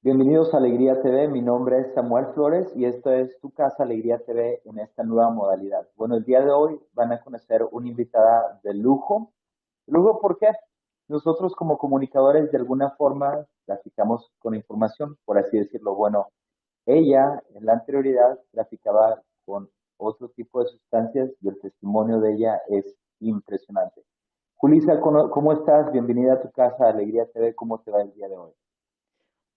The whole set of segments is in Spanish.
Bienvenidos a Alegría TV, mi nombre es Samuel Flores y esto es Tu Casa Alegría TV en esta nueva modalidad. Bueno, el día de hoy van a conocer una invitada de lujo. ¿Lujo por qué? Nosotros como comunicadores de alguna forma traficamos con información, por así decirlo. Bueno, ella en la anterioridad traficaba con otro tipo de sustancias y el testimonio de ella es impresionante. Julissa, ¿cómo estás? Bienvenida a Tu Casa Alegría TV, ¿cómo te va el día de hoy?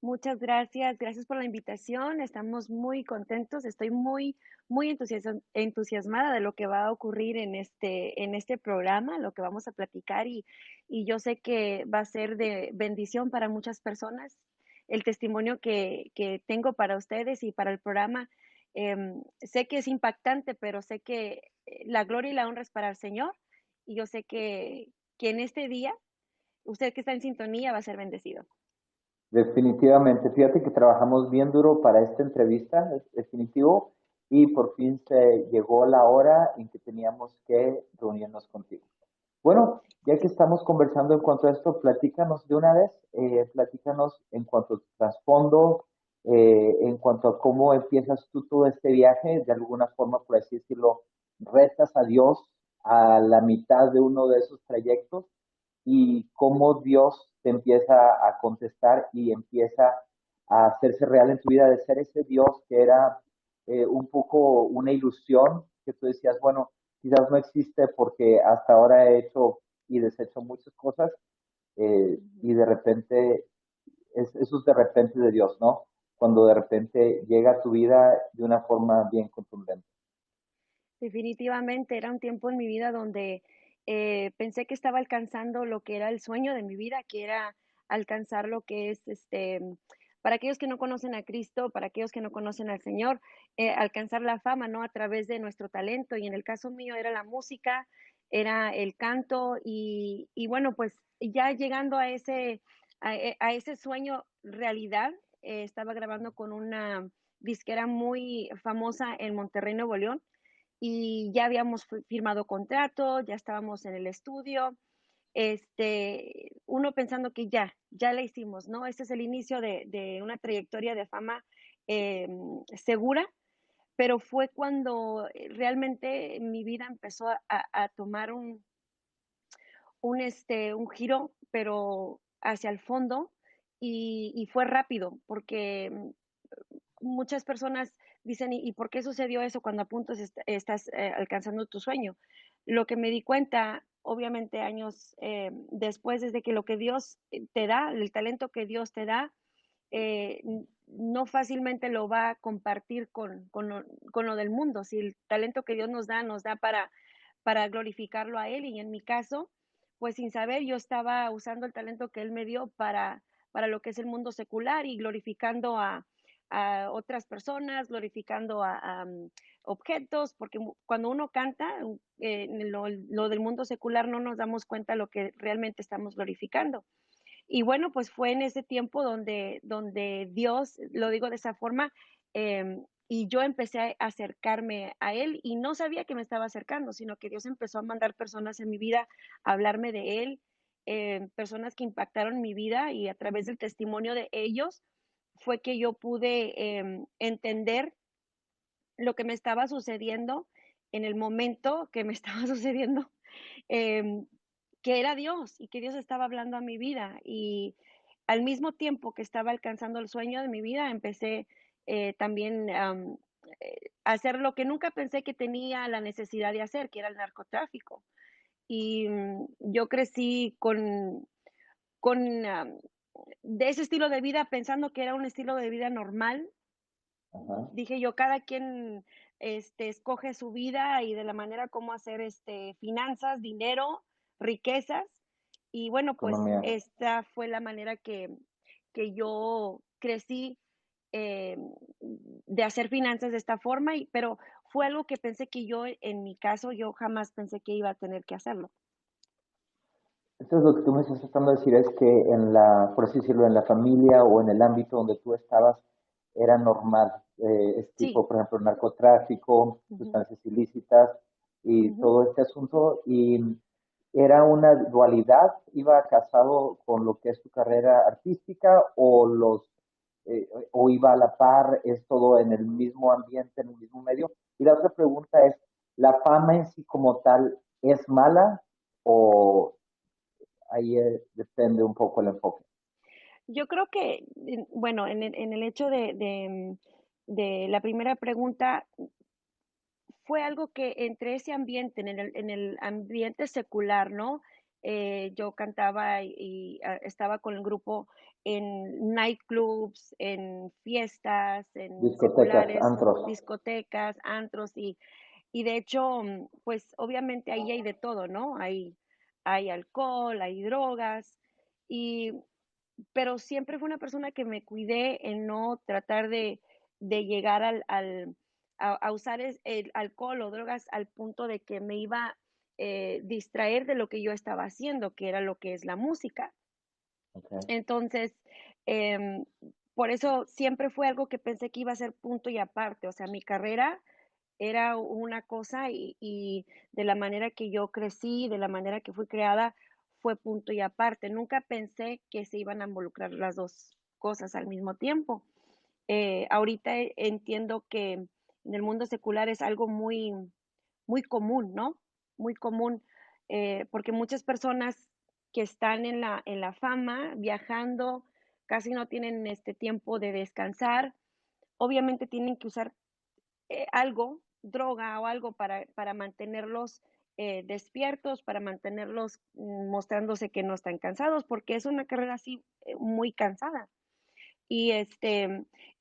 Muchas gracias, gracias por la invitación. Estamos muy contentos, estoy muy entusiasmada de lo que va a ocurrir en este programa, lo que vamos a platicar y yo sé que va a ser de bendición para muchas personas. El testimonio que tengo para ustedes y para el programa, sé que es impactante, pero sé que la gloria y la honra es para el Señor y yo sé que en este día, usted que está en sintonía va a ser bendecido. Definitivamente, fíjate que trabajamos bien duro para esta entrevista, es definitivo, y por fin se llegó la hora en que teníamos que reunirnos contigo. Bueno, ya que estamos conversando en cuanto a esto, platícanos de una vez, platícanos en cuanto a tu trasfondo, en cuanto a cómo empiezas tú todo este viaje, de alguna forma, por así decirlo, retas a Dios a la mitad de uno de esos trayectos y cómo Dios te empieza a contestar y empieza a hacerse real en tu vida, de ser ese Dios que era un poco una ilusión, que tú decías, bueno, quizás no existe porque hasta ahora he hecho y deshecho muchas cosas, y de repente, eso es de repente de Dios, ¿no? Cuando de repente llega a tu vida de una forma bien contundente. Definitivamente, era un tiempo en mi vida donde, pensé que estaba alcanzando lo que era el sueño de mi vida, que era alcanzar lo que es, para aquellos que no conocen a Cristo, para aquellos que no conocen al Señor, alcanzar la fama, ¿no? A través de nuestro talento, y en el caso mío era la música, era el canto, y bueno, pues, ya llegando a ese sueño realidad, estaba grabando con una disquera muy famosa en Monterrey, Nuevo León, y ya habíamos firmado contrato, ya estábamos en el estudio, uno pensando que ya la hicimos, ¿no? Este es el inicio de una trayectoria de fama segura, pero fue cuando realmente mi vida empezó a tomar un giro, pero hacia el fondo y fue rápido, porque muchas personas dicen: ¿y por qué sucedió eso cuando a punto estás alcanzando tu sueño? Lo que me di cuenta, obviamente años después, es de que lo que Dios te da, el talento que Dios te da, no fácilmente lo va a compartir con lo del mundo. Si el talento que Dios nos da para glorificarlo a Él, y en mi caso, pues sin saber, yo estaba usando el talento que Él me dio para lo que es el mundo secular y glorificando a otras personas, glorificando objetos, porque cuando uno canta, lo del mundo secular no nos damos cuenta lo que realmente estamos glorificando. Y bueno, pues fue en ese tiempo donde Dios, lo digo de esa forma, y yo empecé a acercarme a Él y no sabía que me estaba acercando, sino que Dios empezó a mandar personas en mi vida a hablarme de Él, personas que impactaron mi vida y a través del testimonio de ellos fue que yo pude entender lo que me estaba sucediendo en el momento que me estaba sucediendo, em, que era Dios y que Dios estaba hablando a mi vida. Y al mismo tiempo que estaba alcanzando el sueño de mi vida, empecé también a hacer lo que nunca pensé que tenía la necesidad de hacer, que era el narcotráfico. Y yo crecí con de ese estilo de vida pensando que era un estilo de vida normal. Ajá. Dije yo, cada quien, escoge su vida y de la manera cómo hacer, finanzas, dinero, riquezas. Y bueno, pues Economía. esta fue la manera que yo crecí, de hacer finanzas de esta forma, pero fue algo que pensé que yo, en mi caso, yo jamás pensé que iba a tener que hacerlo. Esto es lo que tú me estás tratando de decir, es que en la, por así decirlo, en la familia o en el ámbito donde tú estabas, era normal. Es Sí, tipo, por ejemplo, narcotráfico, ujú, sustancias ilícitas y ujú. todo este asunto. Y era una dualidad, iba casado con lo que es tu carrera artística o los o iba a la par, es todo en el mismo ambiente, en el mismo medio. Y la otra pregunta es, ¿la fama en sí como tal es mala o ahí depende un poco el enfoque? Yo creo que, bueno, en el hecho de la primera pregunta, fue algo que entre ese ambiente, en el ambiente secular, ¿no? Yo cantaba estaba con el grupo en nightclubs, en fiestas, en Discotecas, seculares, antros. discotecas, antros y de hecho, pues obviamente ahí hay de todo, ¿no? Hay alcohol, hay drogas y pero siempre fui una persona que me cuidé en no tratar de llegar a usar el alcohol o drogas al punto de que me iba a distraer de lo que yo estaba haciendo, que era lo que es la música. Okay. Entonces, em, por eso siempre fue algo que pensé que iba a ser punto y aparte, o sea, mi carrera era una cosa y de la manera que yo crecí, de la manera que fui creada, fue punto y aparte. Nunca pensé que se iban a involucrar las 2 cosas al mismo tiempo. Ahorita entiendo que en el mundo secular es algo muy común, ¿no? Muy común, porque muchas personas que están en la fama, viajando, casi no tienen este tiempo de descansar. Obviamente tienen que usar algo, droga o algo para mantenerlos despiertos, para mantenerlos mostrándose que no están cansados, porque es una carrera así muy cansada. Y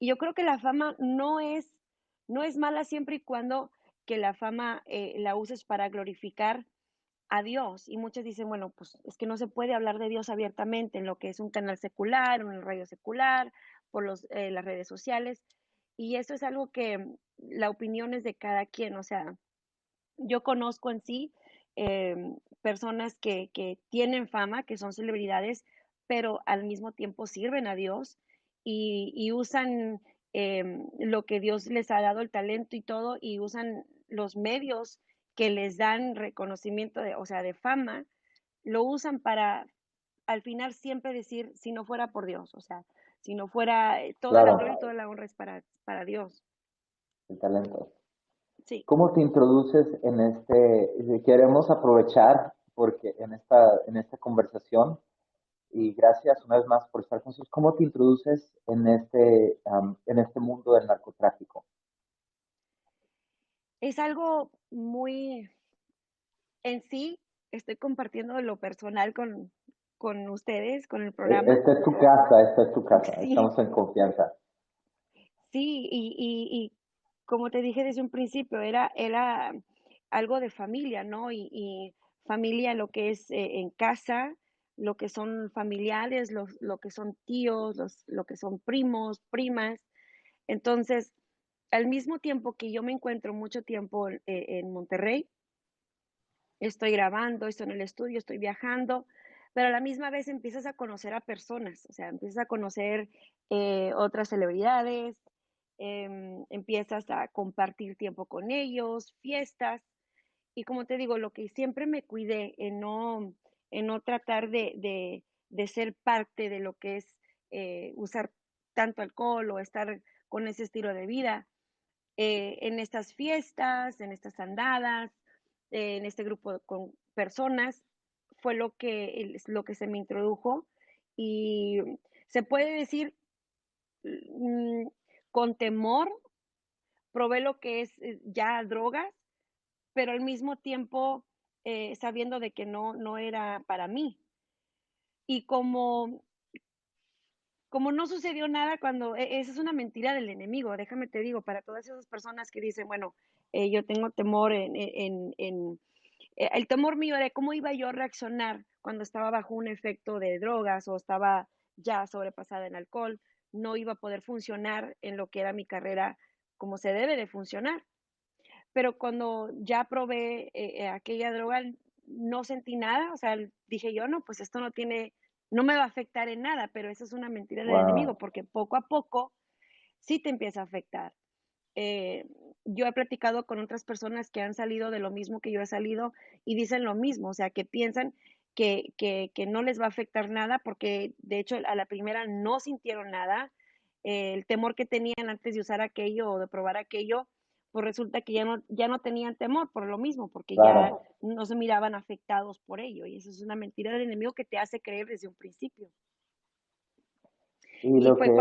y yo creo que la fama no es mala siempre y cuando que la fama la uses para glorificar a Dios. Y muchos dicen, bueno, pues es que no se puede hablar de Dios abiertamente en lo que es un canal secular, en el radio secular, por las redes sociales. Y eso es algo que la opinión es de cada quien. O sea, yo conozco en sí personas que tienen fama, que son celebridades, pero al mismo tiempo sirven a Dios y usan lo que Dios les ha dado el talento y todo, y usan los medios que les dan reconocimiento de, o sea, de fama, lo usan para al final siempre decir, si no fuera por Dios, o sea, si no fuera toda la gloria y Claro, toda la honra es para Dios. el talento. Sí. ¿Cómo te introduces en queremos aprovechar porque en esta conversación y gracias una vez más por estar con nosotros, ¿cómo te introduces en este mundo del narcotráfico? Es algo muy, en sí, estoy compartiendo lo personal con ustedes, con el programa. Esta es tu casa, Sí, estamos en confianza. sí, y como te dije desde un principio, era algo de familia, ¿no? Y familia, lo que es en casa, lo que son familiares, lo que son tíos, lo que son primos, primas. Entonces, al mismo tiempo que yo me encuentro mucho tiempo en Monterrey, estoy grabando, estoy en el estudio, estoy viajando, pero a la misma vez empiezas a conocer a personas, o sea, empiezas a conocer otras celebridades, empiezas a compartir tiempo con ellos, fiestas, y como te digo, lo que siempre me cuidé en no tratar de ser parte de lo que es usar tanto alcohol o estar con ese estilo de vida, en estas fiestas, en estas andadas, en este grupo con personas, fue lo que se me introdujo y se puede decir mm, con temor, probé lo que es ya drogas, pero al mismo tiempo sabiendo de que no era para mí. Y como no sucedió nada cuando esa es una mentira del enemigo, déjame te digo, para todas esas personas que dicen, bueno, yo tengo temor el temor mío de cómo iba yo a reaccionar cuando estaba bajo un efecto de drogas o estaba ya sobrepasada en alcohol, no iba a poder funcionar en lo que era mi carrera como se debe de funcionar. Pero cuando ya probé aquella droga, no sentí nada, o sea, dije yo, no, pues esto no me va a afectar en nada, pero eso es una mentira del enemigo, Wow. porque poco a poco sí te empieza a afectar. Eh, yo he platicado con otras personas que han salido de lo mismo que yo he salido y dicen lo mismo, o sea, que piensan que no les va a afectar nada porque de hecho a la primera no sintieron nada, el temor que tenían antes de usar aquello o de probar aquello, pues resulta que ya no tenían temor por lo mismo, porque ya Claro. no se miraban afectados por ello. Y eso es una mentira del enemigo que te hace creer desde un principio. Y Y lo fue que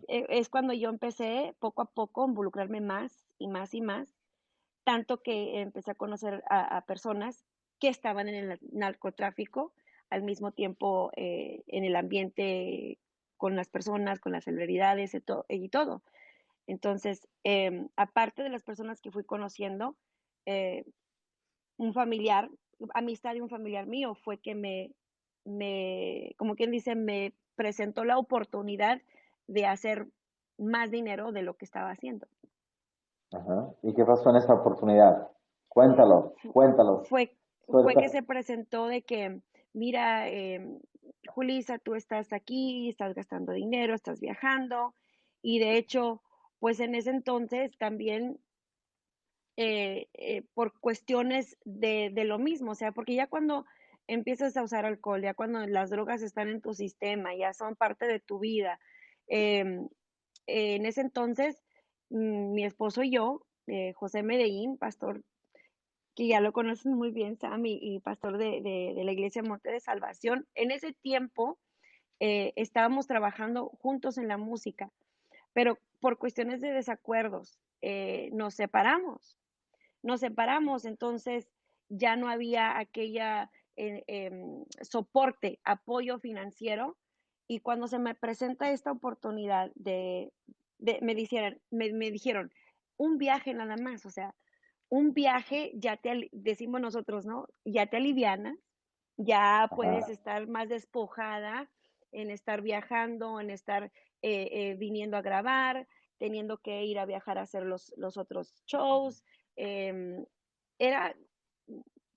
es, es cuando yo empecé poco a poco a involucrarme más y más y más, tanto que empecé a conocer a personas que estaban en el narcotráfico, al mismo tiempo en el ambiente con las personas, con las celebridades y todo. Entonces, aparte de las personas que fui conociendo, eh, un familiar, amistad de un familiar mío fue que como quien dice, me presentó la oportunidad de hacer más dinero de lo que estaba haciendo. ajá. ¿Y qué pasó en esa oportunidad? Cuéntalo, cuéntalo. Fue, fue que Suelta. se presentó de que, mira, Julisa, tú estás aquí, estás gastando dinero, estás viajando, y de hecho, pues en ese entonces también por cuestiones de lo mismo, o sea, porque ya cuando empiezas a usar alcohol, ya cuando las drogas están en tu sistema, ya son parte de tu vida, em, en ese entonces, mi esposo y yo, José Medellín, pastor, que ya lo conocen muy bien, Sam, y pastor de la iglesia Monte de Salvación, en ese tiempo estábamos trabajando juntos en la música, pero por cuestiones de desacuerdos nos separamos, entonces ya no había aquella soporte, apoyo financiero, y cuando se me presenta esta oportunidad me dijeron, un viaje nada más, o sea, un viaje ya decimos nosotros, ¿no? Ya te alivianas, ya puedes Ajá. estar más despojada en estar viajando, en estar viniendo a grabar, teniendo que ir a viajar a hacer los otros shows. eh, Era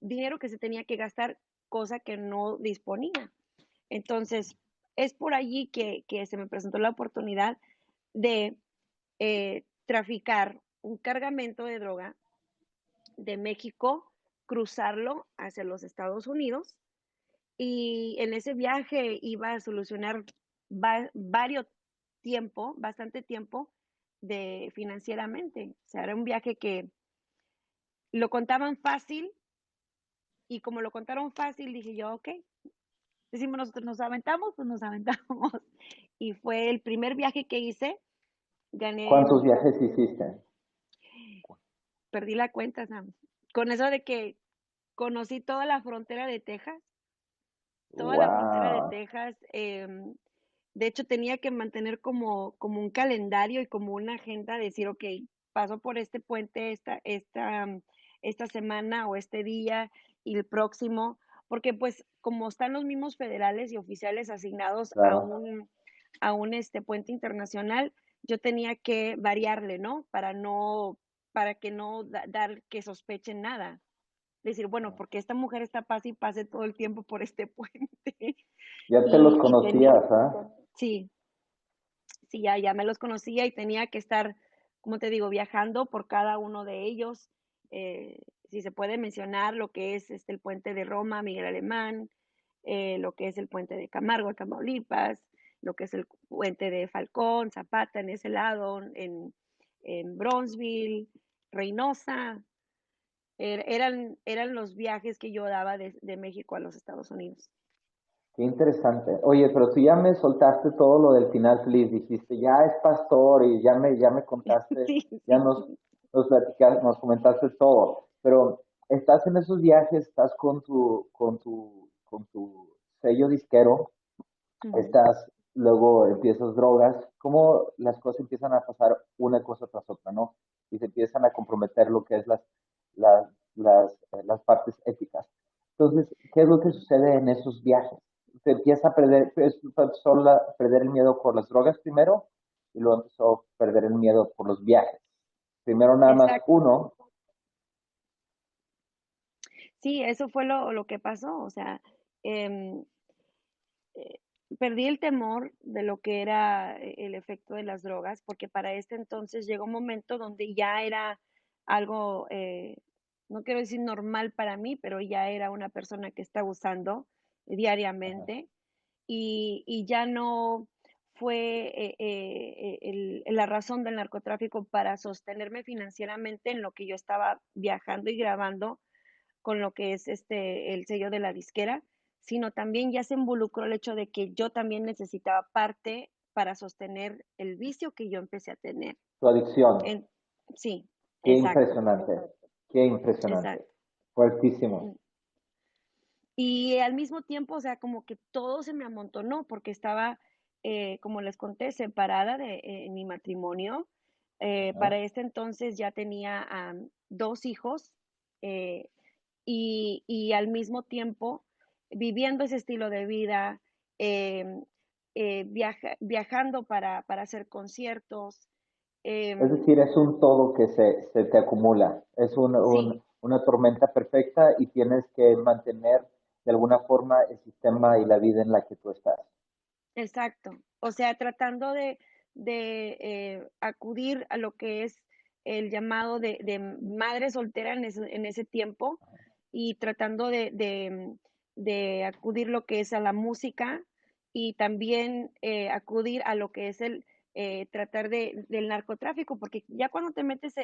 dinero que se tenía que gastar, cosa que no disponía. Entonces, es por allí que se me presentó la oportunidad de traficar un cargamento de droga de México, cruzarlo hacia los Estados Unidos, y en ese viaje iba a solucionar varios bastante tiempo financieramente. O sea, era un viaje que lo contaban fácil, y como lo contaron fácil, dije yo, ok, decimos nosotros, nos aventamos, pues nos aventamos. Y fue el primer viaje que hice, gané, ¿Cuántos viajes hiciste? perdí la cuenta, Sam. Con eso de que conocí toda la frontera de Wow. Texas. De hecho, tenía que mantener como un calendario y como una agenda, decir, ok, paso por este puente esta semana o este día y el próximo, porque pues como están los mismos federales y oficiales asignados a Claro. un puente internacional, yo tenía que variarle, ¿no? Para que no dar que sospechen nada. Decir, bueno, porque esta mujer está pase y pase todo el tiempo por este puente. Ya te los Y tenía, conocías, ¿ah? sí, sí, ya me los conocía y tenía que estar, como te digo, viajando por cada uno de ellos. Si se puede mencionar lo que es el puente de Roma, Miguel Alemán, lo que es el puente de Camargo, Tamaulipas, lo que es el puente de Falcón, Zapata en ese lado, en Bronzeville, Reynosa. Eran los viajes que yo daba de México a los Estados Unidos. Qué interesante. Oye, pero tú ya me soltaste todo lo del final feliz. Dijiste, ya es pastor y ya me contaste, Sí, ya sí. nos platicaste, nos comentaste todo. Pero estás en esos viajes, estás con tu sello disquero, Ujú. estás, luego empiezas drogas. ¿Cómo las cosas empiezan a pasar una cosa tras otra, no? Y se empiezan a comprometer lo que es las partes éticas. Entonces, ¿qué es lo que sucede en esos viajes? Se empieza a perder, empezó a perder el miedo por las drogas primero y luego empezó a perder el miedo por los viajes. Primero nada más Exacto. uno. Sí, eso fue lo que pasó. O sea, em, eh, perdí el temor de lo que era el efecto de las drogas, porque para este entonces llegó un momento donde ya era algo, no quiero decir normal para mí, pero ya era una persona que está usando Ajá, diariamente, y ya no fue la razón del narcotráfico para sostenerme financieramente en lo que yo estaba viajando y grabando con lo que es el sello de la disquera, sino también ya se involucró el hecho de que yo también necesitaba parte para sostener el vicio que yo empecé a tener. Tu adicción. En, sí, Qué exacto, impresionante. Qué impresionante. exacto. Fuertísimo. Y al mismo tiempo, o sea, como que todo se me amontonó porque estaba, como les conté, separada de mi matrimonio. Ajá. Para este entonces ya tenía 2 hijos, eh, y al mismo tiempo viviendo ese estilo de vida, em, viajando para hacer conciertos. Es em, decir, es un todo que se te acumula. Es sí, una tormenta perfecta y tienes que mantener de alguna forma el sistema y la vida en la que tú estás. exacto. O sea, tratando acudir a lo que es el llamado de madre soltera en ese tiempo, y tratando de acudir lo que es a la música, y también acudir a lo que es tratar del narcotráfico, porque ya cuando te metes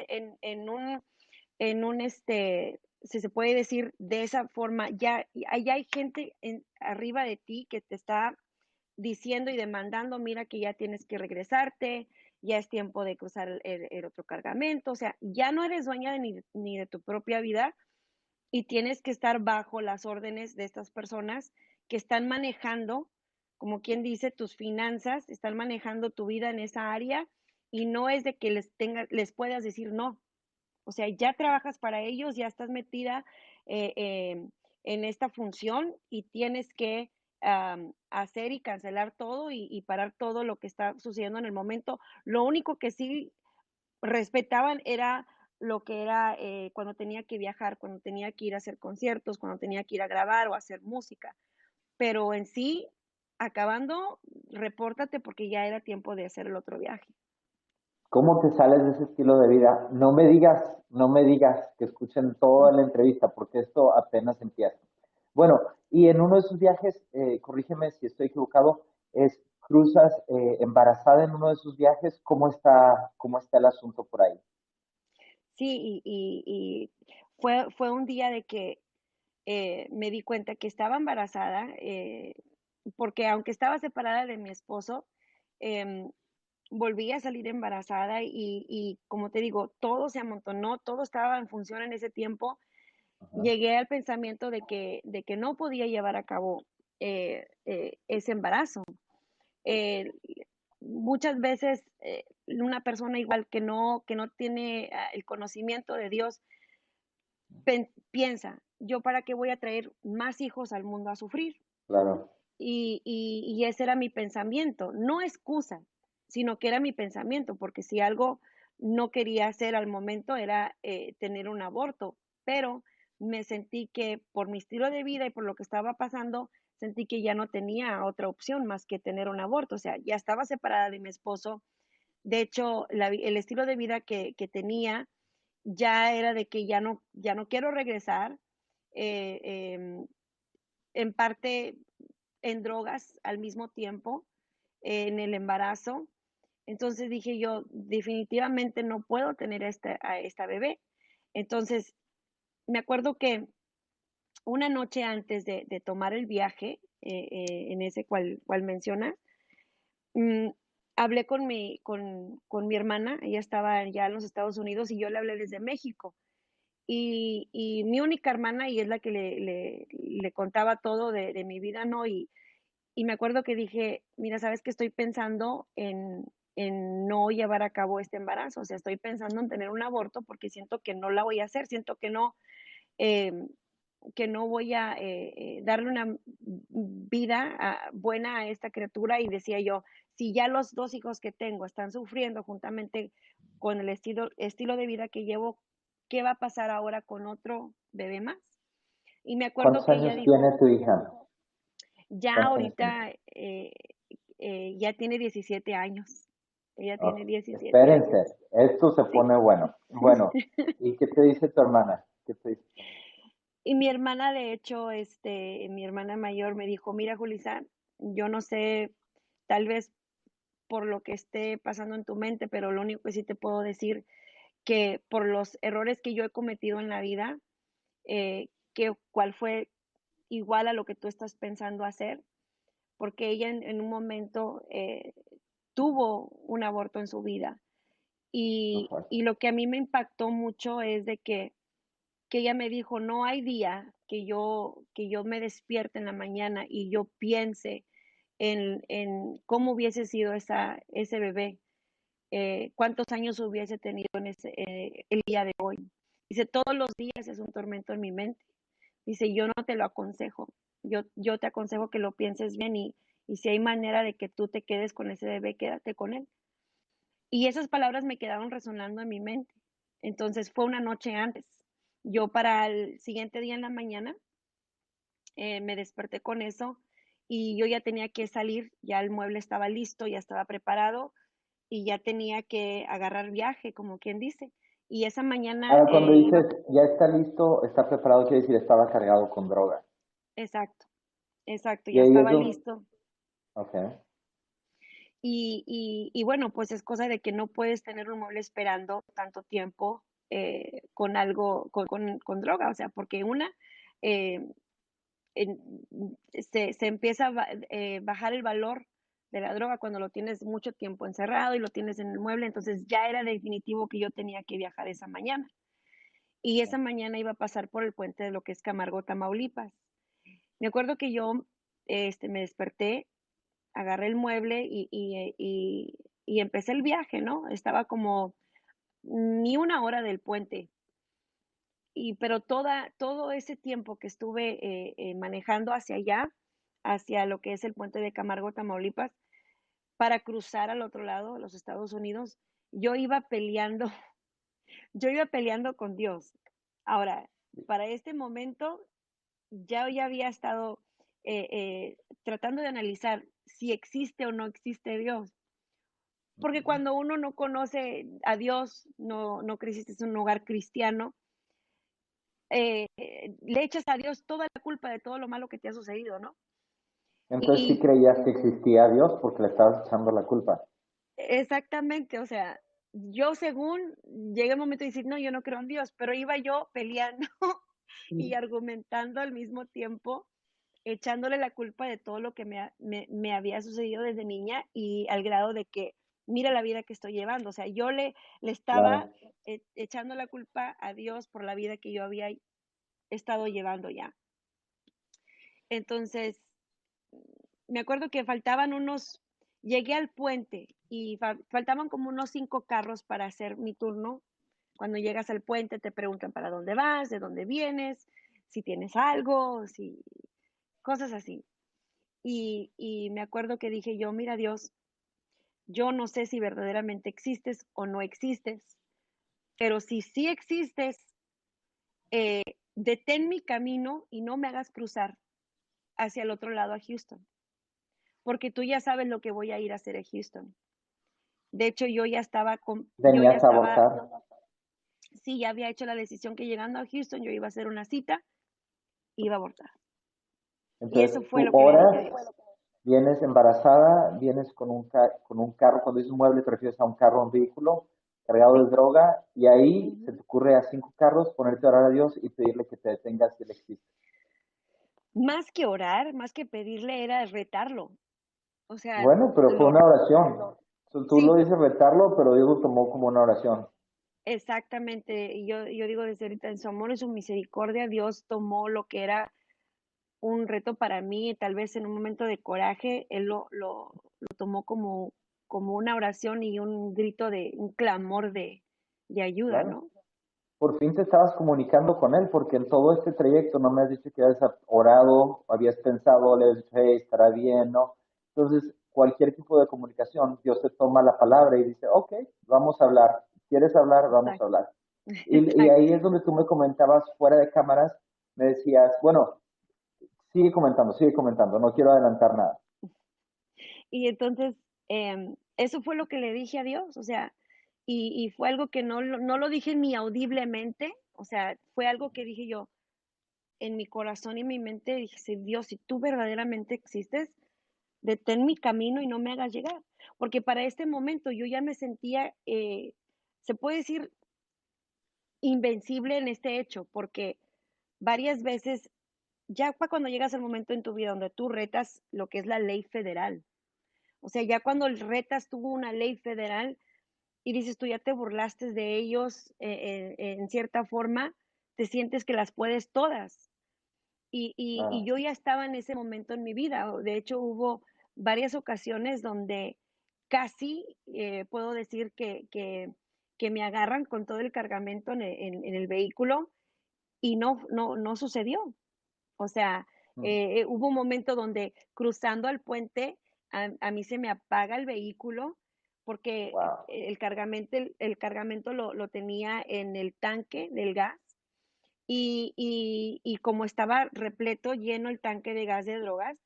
si se puede decir de esa forma, ya hay gente arriba de ti que te está diciendo y demandando, mira que ya tienes que regresarte, ya es tiempo de cruzar el otro cargamento, o sea, ya no eres dueña ni de tu propia vida, y tienes que estar bajo las órdenes de estas personas que están manejando, como quien dice, tus finanzas, están manejando tu vida en esa área, y no es de que les puedas decir no. O sea, ya trabajas para ellos, ya estás metida eh, eh, en esta función, y tienes que hacer y cancelar todo, y parar todo lo que está sucediendo en el momento. Lo único que sí respetaban era lo que era cuando tenía que viajar, cuando tenía que ir a hacer conciertos, cuando tenía que ir a grabar o a hacer música. Pero en sí, acabando, repórtate porque ya era tiempo de hacer el otro viaje. ¿Cómo te sales de ese estilo de vida? No me digas que escuchen toda la entrevista, porque esto apenas empieza. Bueno, y en uno de sus viajes, corrígeme si estoy equivocado, es cruzas embarazada en uno de sus viajes. Cómo está el asunto por ahí? Sí, y fue un día de que me di cuenta que estaba embarazada, porque aunque estaba separada de mi esposo, em, volví a salir embarazada, y como te digo, todo se amontonó, todo estaba en función en ese tiempo. Ajá. Llegué al pensamiento de que no podía llevar a cabo ese embarazo. Eh, Muchas veces una persona igual que no tiene el conocimiento de Dios piensa, yo para qué voy a traer más hijos al mundo a sufrir. Claro. Y ese era mi pensamiento, no excusa, sino que era mi pensamiento, porque si algo no quería hacer al momento era tener un aborto, pero me sentí que por mi estilo de vida y por lo que estaba pasando, sentí que ya no tenía otra opción más que tener un aborto. O sea, ya estaba separada de mi esposo. De hecho, el estilo de vida que tenía ya era de que ya no quiero regresar. eh, em, en parte en drogas al mismo tiempo, en el embarazo. Entonces dije yo, definitivamente no puedo tener a esta bebé. Entonces, me acuerdo que una noche antes de tomar el viaje, en ese cual mencionas, mm, hablé con mi hermana. Ella estaba ya en los Estados Unidos y yo le hablé desde México. Y mi única hermana, y es la que le contaba todo de mi vida, ¿no? Y me acuerdo que dije, mira, sabes que estoy pensando en no llevar a cabo este embarazo, o sea, estoy pensando en tener un aborto porque siento que no la voy a hacer, siento eh, que no voy a darle una vida buena a esta criatura. Y decía yo, si ya los 2 hijos que tengo están sufriendo juntamente con el estilo de vida que llevo, ¿qué va a pasar ahora con otro bebé más? Y me acuerdo ¿Cuántos que ella años tiene dijo, tu hija? ya ¿Cuántos años tiene? ahorita ya tiene 17 años. Ella Ok, tiene 17 años. espérense, esto se Sí. pone bueno. Bueno, ¿y qué te dice tu hermana? ¿Qué te dice tu hermana? Y mi hermana, de hecho, mi hermana mayor me dijo, mira, Julisa, yo no sé, tal vez por lo que esté pasando en tu mente, pero lo único que sí te puedo decir que por los errores que yo he cometido en la vida, que cuál fue igual a lo que tú estás pensando hacer, porque ella en un momento tuvo un aborto en su vida. Muy Y, fuerte. y lo que a mí me impactó mucho es de que ella me dijo, no hay día que yo me despierte en la mañana y yo piense en cómo hubiese sido ese bebé, cuántos años hubiese tenido el día de hoy. Dice, todos los días es un tormento en mi mente. Dice, yo no te lo aconsejo, yo te aconsejo que lo pienses bien y si hay manera de que tú te quedes con ese bebé, quédate con él. Y esas palabras me quedaron resonando en mi mente. Entonces fue una noche antes. Yo para el siguiente día en la mañana me desperté con eso y yo ya tenía que salir, ya el mueble estaba listo, ya estaba preparado y ya tenía que agarrar viaje, como quien dice. Y esa mañana Ahora, cuando iba, dices ya está listo, está preparado, quiere decir estaba cargado con droga. exacto, exacto, Y ya ahí es estaba donde, listo. ok, Y bueno, pues es cosa de que no puedes tener un mueble esperando tanto tiempo con algo, con droga, o sea, porque eh, en- se empieza a bajar el valor de la droga cuando lo tienes mucho tiempo encerrado y lo tienes en el mueble, entonces ya era definitivo que yo tenía que viajar esa mañana. Y esa mañana iba a pasar por el puente de lo que es Camargo, Tamaulipas. Me acuerdo que yo me desperté, agarré el mueble y empecé el viaje, ¿no? Estaba como ni una hora del puente. Pero todo ese tiempo que estuve manejando hacia allá, hacia lo que es el puente de Camargo, Tamaulipas, para cruzar al otro lado, los Estados Unidos, yo iba peleando, yo iba peleando con Dios. Ahora, para este momento, ya había estado tratando de analizar si existe o no existe Dios. Porque cuando uno no conoce a Dios, no creciste en un hogar cristiano, le echas a Dios toda la culpa de todo lo malo que te ha sucedido, ¿no? entonces sí Y creías que existía Dios porque le estabas echando la culpa. exactamente, o sea, yo según llegué un momento de decir, no, yo no creo en Dios, pero iba yo peleando y argumentando al mismo tiempo, echándole la culpa de todo lo que me había sucedido desde niña y al grado de que, mira la vida que estoy llevando, o sea, le estaba Claro. echando la culpa a Dios por la vida que yo había estado llevando ya. Entonces, me acuerdo que llegué al puente y faltaban como unos 5 carros para hacer mi turno. Cuando llegas al puente te preguntan para dónde vas, de dónde vienes, si tienes algo, si cosas así. Y me acuerdo que dije yo, mira Dios, yo no sé si verdaderamente existes o no existes, pero si sí existes, detén mi camino y no me hagas cruzar hacia el otro lado a Houston, porque tú ya sabes lo que voy a ir a hacer a Houston. De hecho, yo ya Venías a estaba, abortar. sí, ya había hecho la decisión que llegando a Houston yo iba a hacer una cita, iba a abortar. Y eso Entonces fue tú lo que le dije a oras, Dios. vienes embarazada, vienes con con un carro, cuando dices mueble te refieres a un carro, un vehículo cargado de Sí. droga, y ahí se Ujú. te ocurre a 5 carros ponerte a orar a Dios y pedirle que te detenga si Él existe. Más que orar, más que pedirle, era retarlo. O sea, Bueno, pero fue lo, una oración. Tú lo sí, dices retarlo, pero Dios lo tomó como una oración. exactamente. Y yo digo desde ahorita, en su amor y su misericordia, Dios tomó lo que era un reto para mí, tal vez en un momento de coraje, Él lo tomó como una oración y un grito un clamor de ayuda, Claro. ¿no? Por fin te estabas comunicando con Él, porque en todo este trayecto no me has dicho que habías orado, habías pensado, le has dicho, hey, estará bien, ¿no? Entonces, cualquier tipo de comunicación, Dios te toma la palabra y dice, ok, vamos a hablar. ¿Quieres hablar? Vamos a Exacto, hablar. Y exacto. ahí es donde tú me comentabas fuera de cámaras, me decías, bueno, sigue comentando, no quiero adelantar nada. Y entonces, eso fue lo que le dije a Dios, o sea, y fue algo que no lo dije ni audiblemente, o sea, fue algo que dije yo en mi corazón y en mi mente, dije, sí, Dios, si tú verdaderamente existes, detén mi camino y no me hagas llegar. Porque para este momento yo ya me sentía, se puede decir, invencible en este hecho, porque varias veces, ya cuando llegas al momento en tu vida donde tú retas lo que es la ley federal, o sea, ya cuando retas tú una ley federal y dices tú ya te burlaste de ellos en cierta forma, te sientes que las puedes todas. Y Claro. yo ya estaba en ese momento en mi vida. De hecho, hubo varias ocasiones donde casi puedo decir que me agarran con todo el cargamento en el vehículo y no sucedió. O sea, Mm. hubo un momento donde cruzando al puente a mí se me apaga el vehículo porque Wow. el cargamento lo tenía en el tanque del gas y como estaba repleto, lleno el tanque de gas de drogas,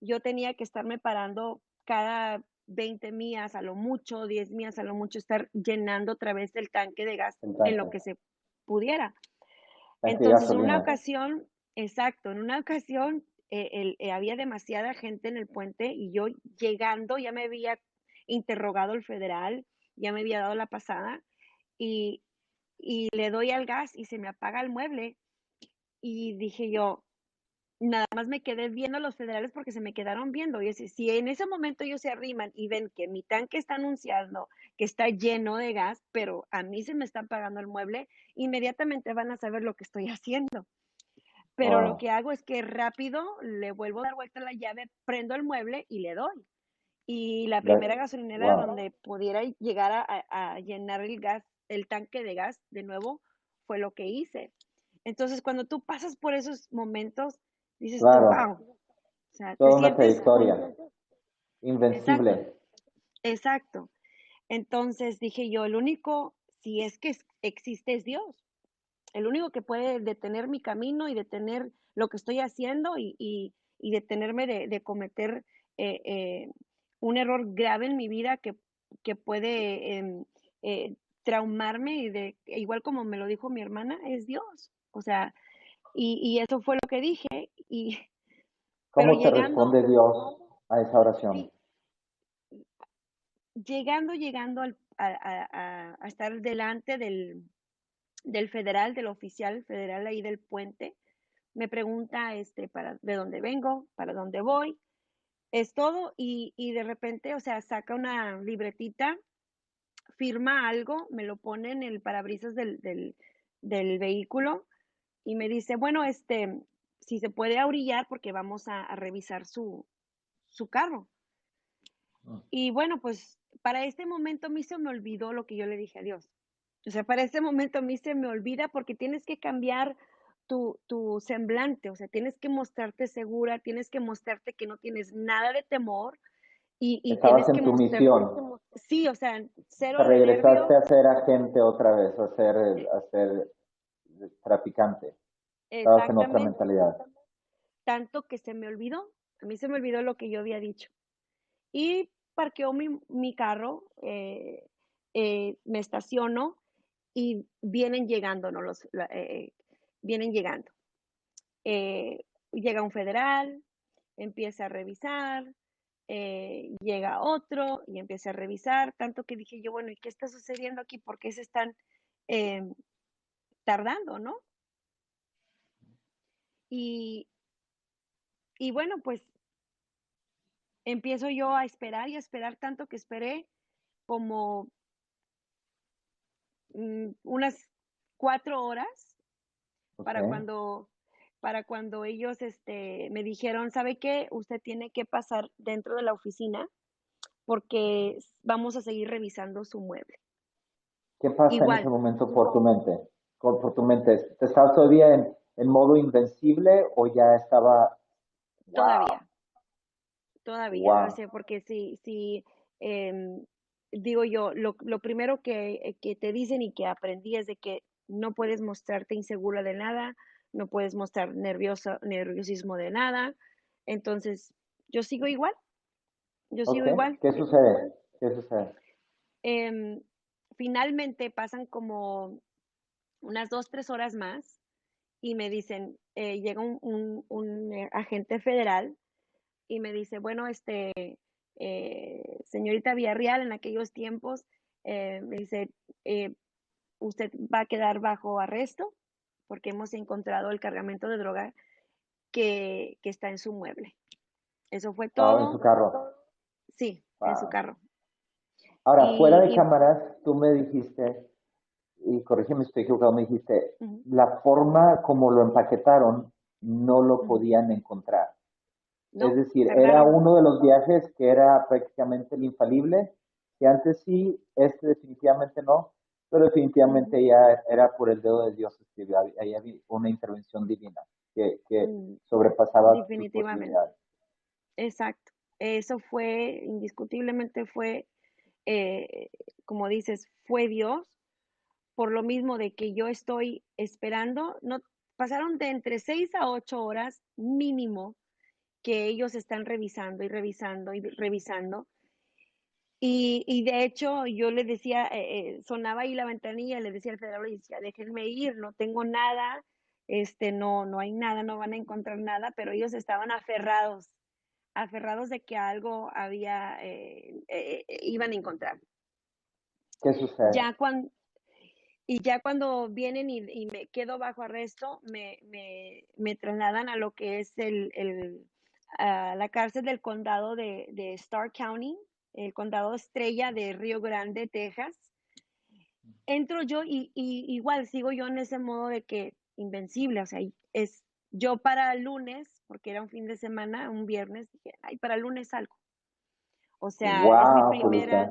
yo tenía que estarme parando cada 20 millas a lo mucho, 10 millas a lo mucho, estar llenando otra vez el tanque de gas El en lo tanque. que se pudiera. Tanque de Entonces, en una gasolina. ocasión, exacto, en una ocasión había demasiada gente en el puente y yo llegando ya me había interrogado el federal, ya me había dado la pasada y, y le doy al gas y se me apaga el mueble y dije yo, nada más me quedé viendo a los federales porque se me quedaron viendo. Y decía, si en ese momento ellos se arriman y ven que mi tanque está anunciando que está lleno de gas, pero a mí se me está apagando el mueble, inmediatamente van a saber lo que estoy haciendo. Pero lo Wow. que hago es que rápido le vuelvo a dar vuelta a la llave, prendo el mueble y le doy. Y la primera gasolinera Wow. donde pudiera llegar a llenar el gas, el tanque de gas de nuevo, fue lo que hice. Entonces, cuando tú pasas por esos momentos, dices tú, Claro. wow, o sea, te Toda una sientes trayectoria. exacto, Invencible. exacto. Entonces dije yo, el único, si es que existe es Dios, el único que puede detener mi camino y detener lo que estoy haciendo y detenerme de cometer eh, eh, un error grave en mi vida que puede traumarme y igual como me lo dijo mi hermana, es Dios. O sea, y eso fue lo que dije, pero ¿Cómo te responde Dios a esa oración? sí, llegando a estar delante del federal, del oficial federal ahí del puente, me pregunta de dónde vengo, para dónde voy, es todo, y de repente, o sea, saca una libretita, firma algo, me lo pone en el parabrisas del vehículo y me dice, bueno, si se puede orillar porque vamos a revisar su carro. Y bueno, pues para este momento a mí se me olvidó lo que yo le dije a Dios. O sea, para este momento a mí se me olvida porque tienes que cambiar tu semblante, o sea, tienes que mostrarte segura, tienes que mostrarte que no tienes nada de temor y Estabas tienes en que tu mostrarte, misión. sí, o sea, Te cero de regresaste nervios, a ser agente otra vez, eh, a ser traficante. Estabas en otra exactamente, mentalidad. tanto que se me olvidó, a mí se me olvidó lo que yo había dicho. Y parqueo mi carro, me estaciono y vienen llegando, ¿no? Vienen llegando. Llega un federal, empieza a revisar, llega otro y empieza a revisar, tanto que dije yo, bueno, ¿y qué está sucediendo aquí? ¿Por qué se están eh, tardando, no? Y, y bueno, pues empiezo yo a esperar y a esperar tanto que esperé como unas 4 horas Ok. para cuando, para cuando ellos me dijeron, ¿sabe qué? Usted tiene que pasar dentro de la oficina porque vamos a seguir revisando su mueble. ¿Qué pasa en ese Igual, momento por tu mente? Por tu mente, ¿te estabas todavía en modo invencible o ya estaba, wow, todavía, o wow? sea, porque si digo yo, lo primero que te dicen y que aprendí es de que no puedes mostrarte insegura de nada, no puedes mostrar nerviosismo de nada. Entonces, yo sigo igual, yo Ok, sigo igual. ¿qué sucede? ¿Qué sucede? Em, Finalmente pasan como unas 2, 3 horas más y me dicen, llega un agente federal y me dice, bueno, señorita Villarreal, en aquellos tiempos, me dice, usted va a quedar bajo arresto porque hemos encontrado el cargamento de droga que está en su mueble. Eso fue Ah, en su todo. carro. Sí, en su Wow. carro. Ahora, fuera de Y, cámaras, tú me dijiste, y corrígeme si estoy equivocado, me dijiste, ujú, la forma como lo empaquetaron no lo ujú. podían encontrar. Es No, decir, era tardaron. uno de los viajes que era prácticamente el infalible, que antes sí, este definitivamente no, pero Ujú, definitivamente ya era por el dedo de Dios, ahí había una intervención divina que mm, sobrepasaba tus definitivamente. posibilidades. Exacto. Eso fue, indiscutiblemente fue, eh, como dices, fue Dios, por lo mismo de que yo estoy esperando, no, pasaron de entre 6 a 8 horas mínimo que ellos están revisando y revisando y revisando. Y de hecho yo le decía, sonaba ahí la ventanilla, le decía al federal, le decía, déjenme ir, no tengo nada, no, no hay nada, no van a encontrar nada, pero ellos estaban aferrados, aferrados de que algo había, iban a encontrar. ¿Qué sucede? Ya cuando, y ya cuando vienen y me quedo bajo arresto, me trasladan a lo que es a la cárcel del condado de Starr County, el condado estrella de Río Grande, Texas. Entro yo y igual sigo yo en ese modo de que invencible, o sea, es yo para el lunes, porque era un fin de semana, un viernes, dije, ay, para el lunes salgo. O sea, es Wow, Julita.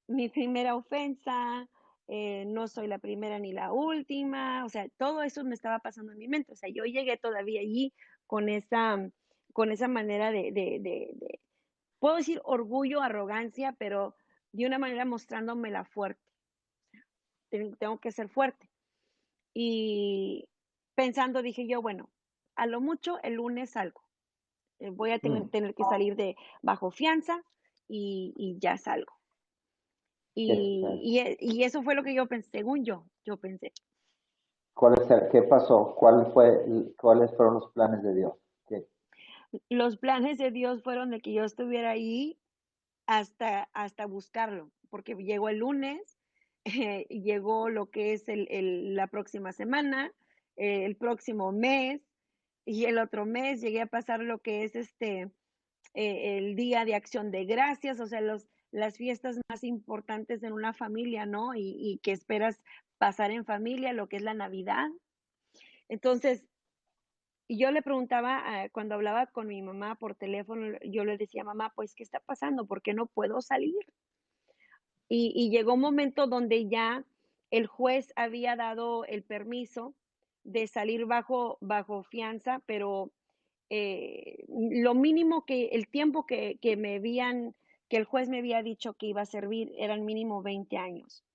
mi primera ofensa, no soy la primera ni la última, o sea, todo eso me estaba pasando en mi mente, o sea, yo llegué todavía allí con con esa manera puedo decir orgullo, arrogancia, pero de una manera mostrándome la fuerte, tengo que ser fuerte. Y pensando, dije yo, bueno, a lo mucho el lunes salgo, voy a Hmm, tener que salir de bajo fianza y ya salgo. ¿qué sucede? Y eso fue lo que yo pensé, según yo pensé. ¿Qué pasó? ¿Cuáles fueron los planes de Dios? ¿Qué? Los planes de Dios fueron de que yo estuviera ahí hasta buscarlo, porque llegó el lunes, llegó lo que es la próxima semana, el próximo mes, y el otro mes llegué a pasar lo que es el Día de Acción de Gracias, o sea, las fiestas más importantes en una familia, ¿no? Y que esperas pasar en familia, lo que es la Navidad. Entonces, y yo le preguntaba, cuando hablaba con mi mamá por teléfono, yo le decía, mamá, pues, ¿qué está pasando? ¿Por qué no puedo salir? Y llegó un momento donde ya el juez había dado el permiso de salir bajo fianza, pero lo mínimo el tiempo que el juez me había dicho que iba a servir eran mínimo 20 años.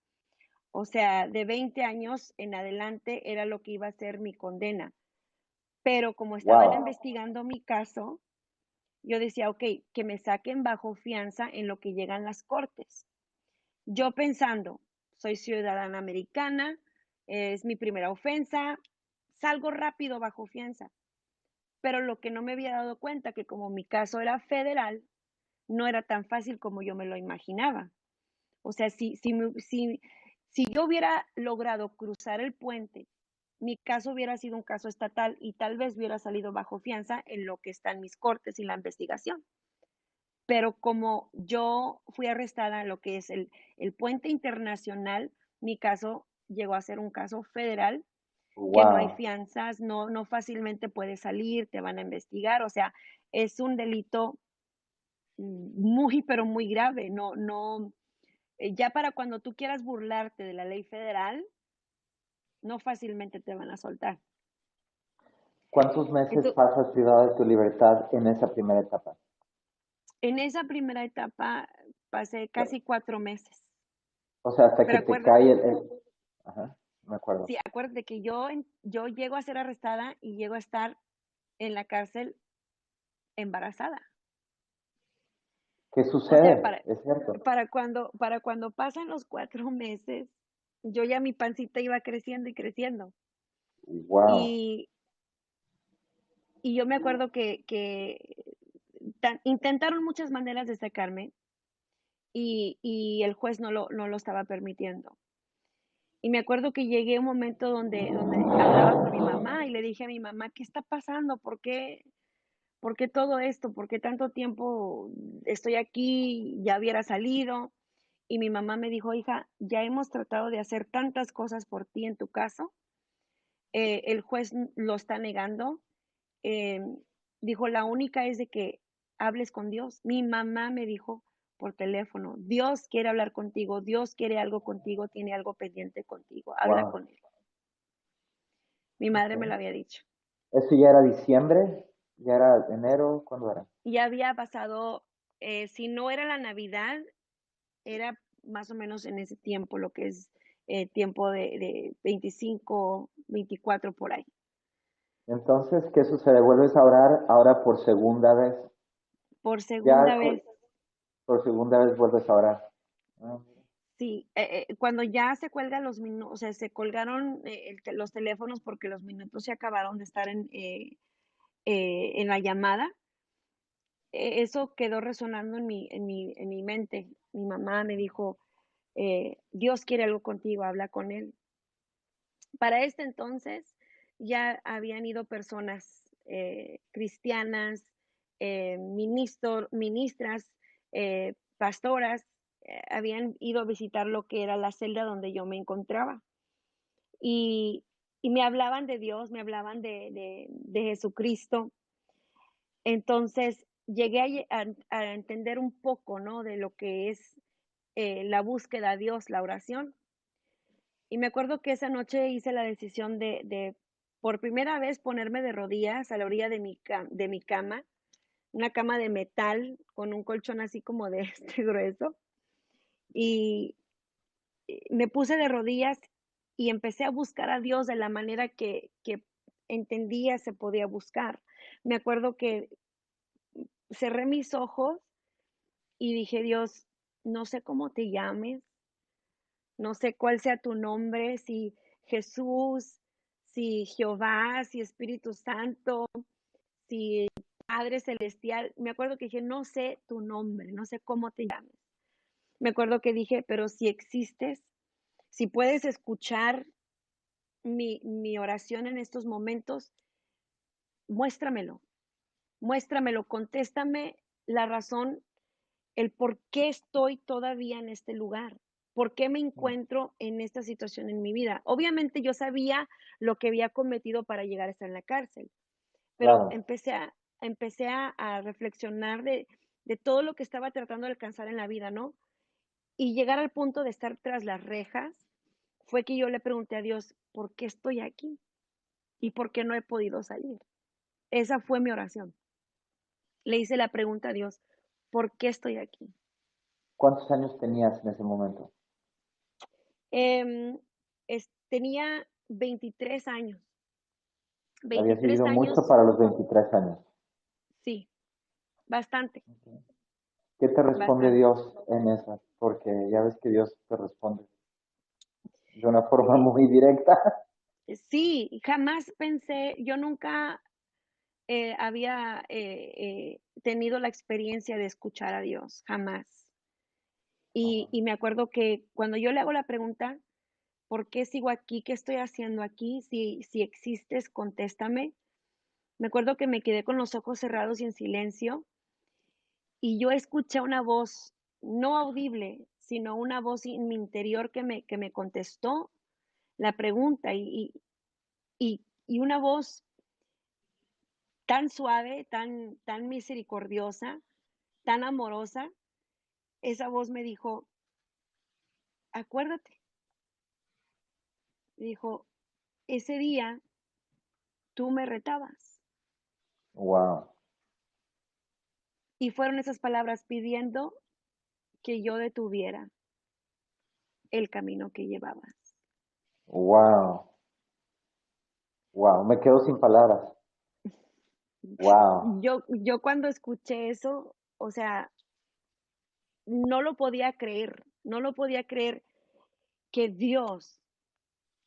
O sea, de 20 años en adelante era lo que iba a ser mi condena. Pero como estaban Wow. investigando mi caso, yo decía, ok, que me saquen bajo fianza en lo que llegan las cortes. Yo pensando, soy ciudadana americana, es mi primera ofensa, salgo rápido bajo fianza. Pero lo que no me había dado cuenta, que como mi caso era federal, no era tan fácil como yo me lo imaginaba. O sea, si yo hubiera logrado cruzar el puente, mi caso hubiera sido un caso estatal y tal vez hubiera salido bajo fianza en lo que están mis cortes y la investigación. Pero como yo fui arrestada en lo que es el puente internacional, mi caso llegó a ser un caso federal, que no hay Wow. fianzas, no, no fácilmente puedes salir, te van a investigar, o sea, es un delito muy, pero muy grave, no, no, ya para cuando tú quieras burlarte de la ley federal, no fácilmente te van a soltar. ¿Cuántos meses Entonces, pasas privado de tu libertad en esa primera etapa? en esa primera etapa pasé casi 4 meses, O sea, hasta que pero te acuérdate, cae Ajá, me acuerdo. sí, acuérdate que yo llego a ser arrestada y llego a estar en la cárcel embarazada. ¿Qué O sea, sucede? Es cierto. para cuando pasan los 4 meses, yo ya mi pancita iba creciendo y creciendo. Wow. Y, y yo me acuerdo que intentaron muchas maneras de sacarme y el juez no lo estaba permitiendo. Y me acuerdo que llegué a un momento donde hablaba con mi mamá y le dije a mi mamá: "¿Qué está pasando? ¿Por qué todo esto? ¿Por qué tanto tiempo estoy aquí? Ya hubiera salido". Y mi mamá me dijo: "Hija, ya hemos tratado de hacer tantas cosas por ti en tu caso, el juez lo está negando". Em, Dijo: "La única es de que hables con Dios". Mi mamá me dijo por teléfono: "Dios quiere hablar contigo, Dios quiere algo contigo, tiene algo pendiente contigo, habla Wow. con él". Mi madre me lo Okay. había dicho. ¿Eso ya era diciembre? ¿Ya era enero? ¿Cuándo era? Ya había pasado, si no era la Navidad, era más o menos en ese tiempo, lo que es, tiempo de 25, 24 por ahí. Entonces, ¿qué sucede? Vuelves a orar ahora por segunda vez. Por Ya segunda vez, por segunda vez vuelves a orar. Ah, sí, cuando ya se cuelgan los minutos, o sea, se colgaron, los teléfonos porque los minutos se acabaron de estar en la llamada, eso quedó resonando en mi mente. Mi mamá me dijo, Dios quiere algo contigo, habla con él. Para este entonces ya habían ido personas cristianas, ministras, pastoras, habían ido a visitar lo que era la celda donde yo me encontraba. Y, y me hablaban de Dios, me hablaban de Jesucristo. Entonces llegué a entender un poco, ¿no? De lo que es la búsqueda a Dios, la oración. Y me acuerdo que esa noche hice la decisión de por primera vez ponerme de rodillas a la orilla de mi cama, una cama de metal con un colchón así como de este grueso, y me puse de rodillas y empecé a buscar a Dios de la manera que entendía se podía buscar. Me acuerdo que cerré mis ojos y dije: "Dios, no sé cómo te llames, no sé cuál sea tu nombre, si Jesús, si Jehová, si Espíritu Santo, si Padre Celestial". Me acuerdo que dije: "No sé tu nombre, no sé cómo te llames". Me acuerdo que dije: "Pero si existes, si puedes escuchar mi oración en estos momentos, muéstramelo, muéstramelo, contéstame la razón, el por qué estoy todavía en este lugar, por qué me encuentro en esta situación en mi vida". Obviamente yo sabía lo que había cometido para llegar a estar en la cárcel, pero claro. empecé a reflexionar de todo lo que estaba tratando de alcanzar en la vida, ¿no? Y llegar al punto de estar tras las rejas fue que yo le pregunté a Dios: "¿Por qué estoy aquí? ¿Y por qué no he podido salir?". Esa fue mi oración. Le hice la pregunta a Dios: "¿Por qué estoy aquí?". ¿Cuántos años tenías en ese momento? Tenía 23 años, Habías 23 vivido mucho años, para los 23 años. sí, bastante, ¿Qué te responde bastante. Dios en esas? Porque ya ves que Dios te responde de una forma muy directa. Sí, jamás pensé, yo nunca había tenido la experiencia de escuchar a Dios, jamás. Ajá. Y me acuerdo que cuando yo le hago la pregunta: "¿Por qué sigo aquí? ¿Qué estoy haciendo aquí? Si existes, contéstame". Me acuerdo que me quedé con los ojos cerrados y en silencio, y yo escuché una voz no audible, sino una voz en mi interior que me contestó la pregunta, y una voz tan suave, tan misericordiosa, tan amorosa. Esa voz me dijo: "Acuérdate", dijo: "Ese día tú me retabas". Wow, Y fueron esas palabras pidiendo que yo detuviera el camino que llevabas. wow, wow. Me quedo sin palabras. Wow, Yo cuando escuché eso, o sea, no lo podía creer, no lo podía creer que Dios,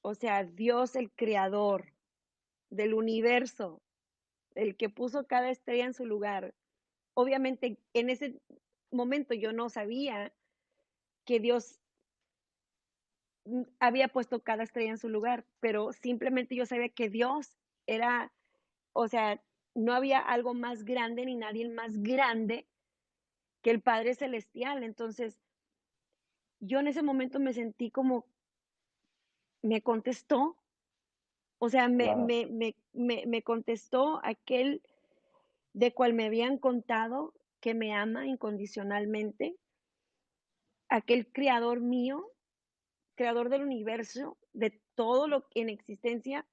o sea, Dios el creador del universo, el que puso cada estrella en su lugar, obviamente en ese momento yo no sabía que Dios había puesto cada estrella en su lugar, pero simplemente yo sabía que Dios era, o sea, no había algo más grande ni nadie más grande que el Padre Celestial. Entonces, yo en ese momento me sentí como, me contestó, o sea, Claro. me contestó aquel de cual me habían contado que me ama incondicionalmente, aquel creador mío, creador del universo, de todo lo que en existencia.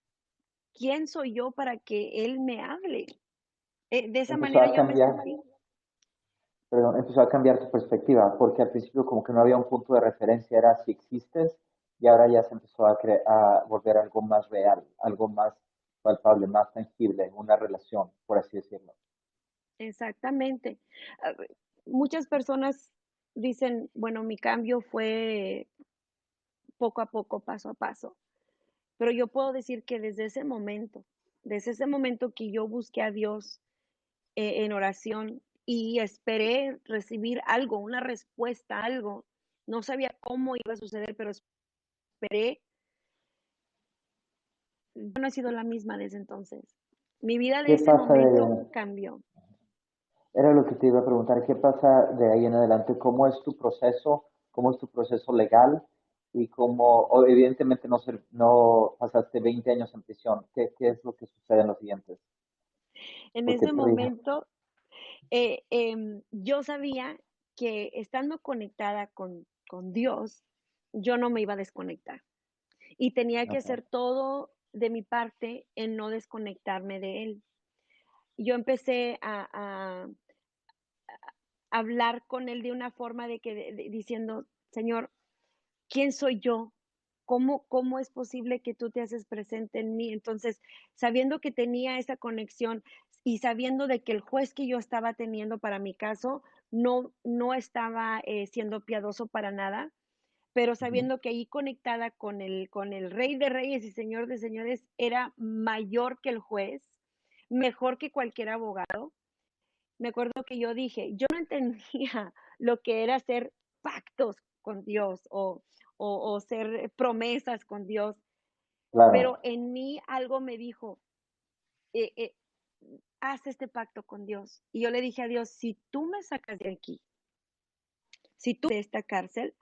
¿Quién soy yo para que él me hable? De esa Empezó manera a yo me cambiar, sentí. perdón, empezó a cambiar tu perspectiva, porque al principio como que no había un punto de referencia, era si existes, y ahora ya se empezó a volver algo más real, algo más palpable, más tangible, una relación, por así decirlo. Exactamente. Ah, muchas personas dicen, bueno, mi cambio fue poco a poco, paso a paso, pero yo puedo decir que desde ese momento que yo busqué a Dios en oración y esperé recibir algo, una respuesta, algo, no sabía cómo iba a suceder, pero esperé. Yo no he sido la misma desde entonces. Mi vida de ¿Qué ese pasa momento de, cambió. Era lo que te iba a preguntar, ¿qué pasa de ahí en adelante? ¿Cómo es tu proceso? ¿Cómo es tu proceso legal? Y cómo, evidentemente no pasaste 20 años en prisión. ¿Qué es lo que sucede en los siguientes? En ¿Por qué ese te ríes? momento, yo sabía que estando conectada con Dios, yo no me iba a desconectar. Y tenía que Okay. hacer todo de mi parte en no desconectarme de Él. Yo empecé a hablar con Él de una forma de que, diciendo, Señor, ¿quién soy yo? ¿Cómo es posible que tú te haces presente en mí? Entonces, sabiendo que tenía esa conexión y sabiendo de que el juez que yo estaba teniendo para mi caso no estaba siendo piadoso para nada, pero Ujú. sabiendo que ahí conectada con el Rey de Reyes y Señor de Señores era mayor que el juez, mejor que cualquier abogado. Me acuerdo que yo dije, yo no entendía lo que era hacer pactos con Dios o hacer promesas con Dios, pero Claro. en mí algo me dijo, eh, eh, haz este pacto con Dios. Y yo le dije a Dios, si tú me sacas de aquí, si tú de esta cárcel,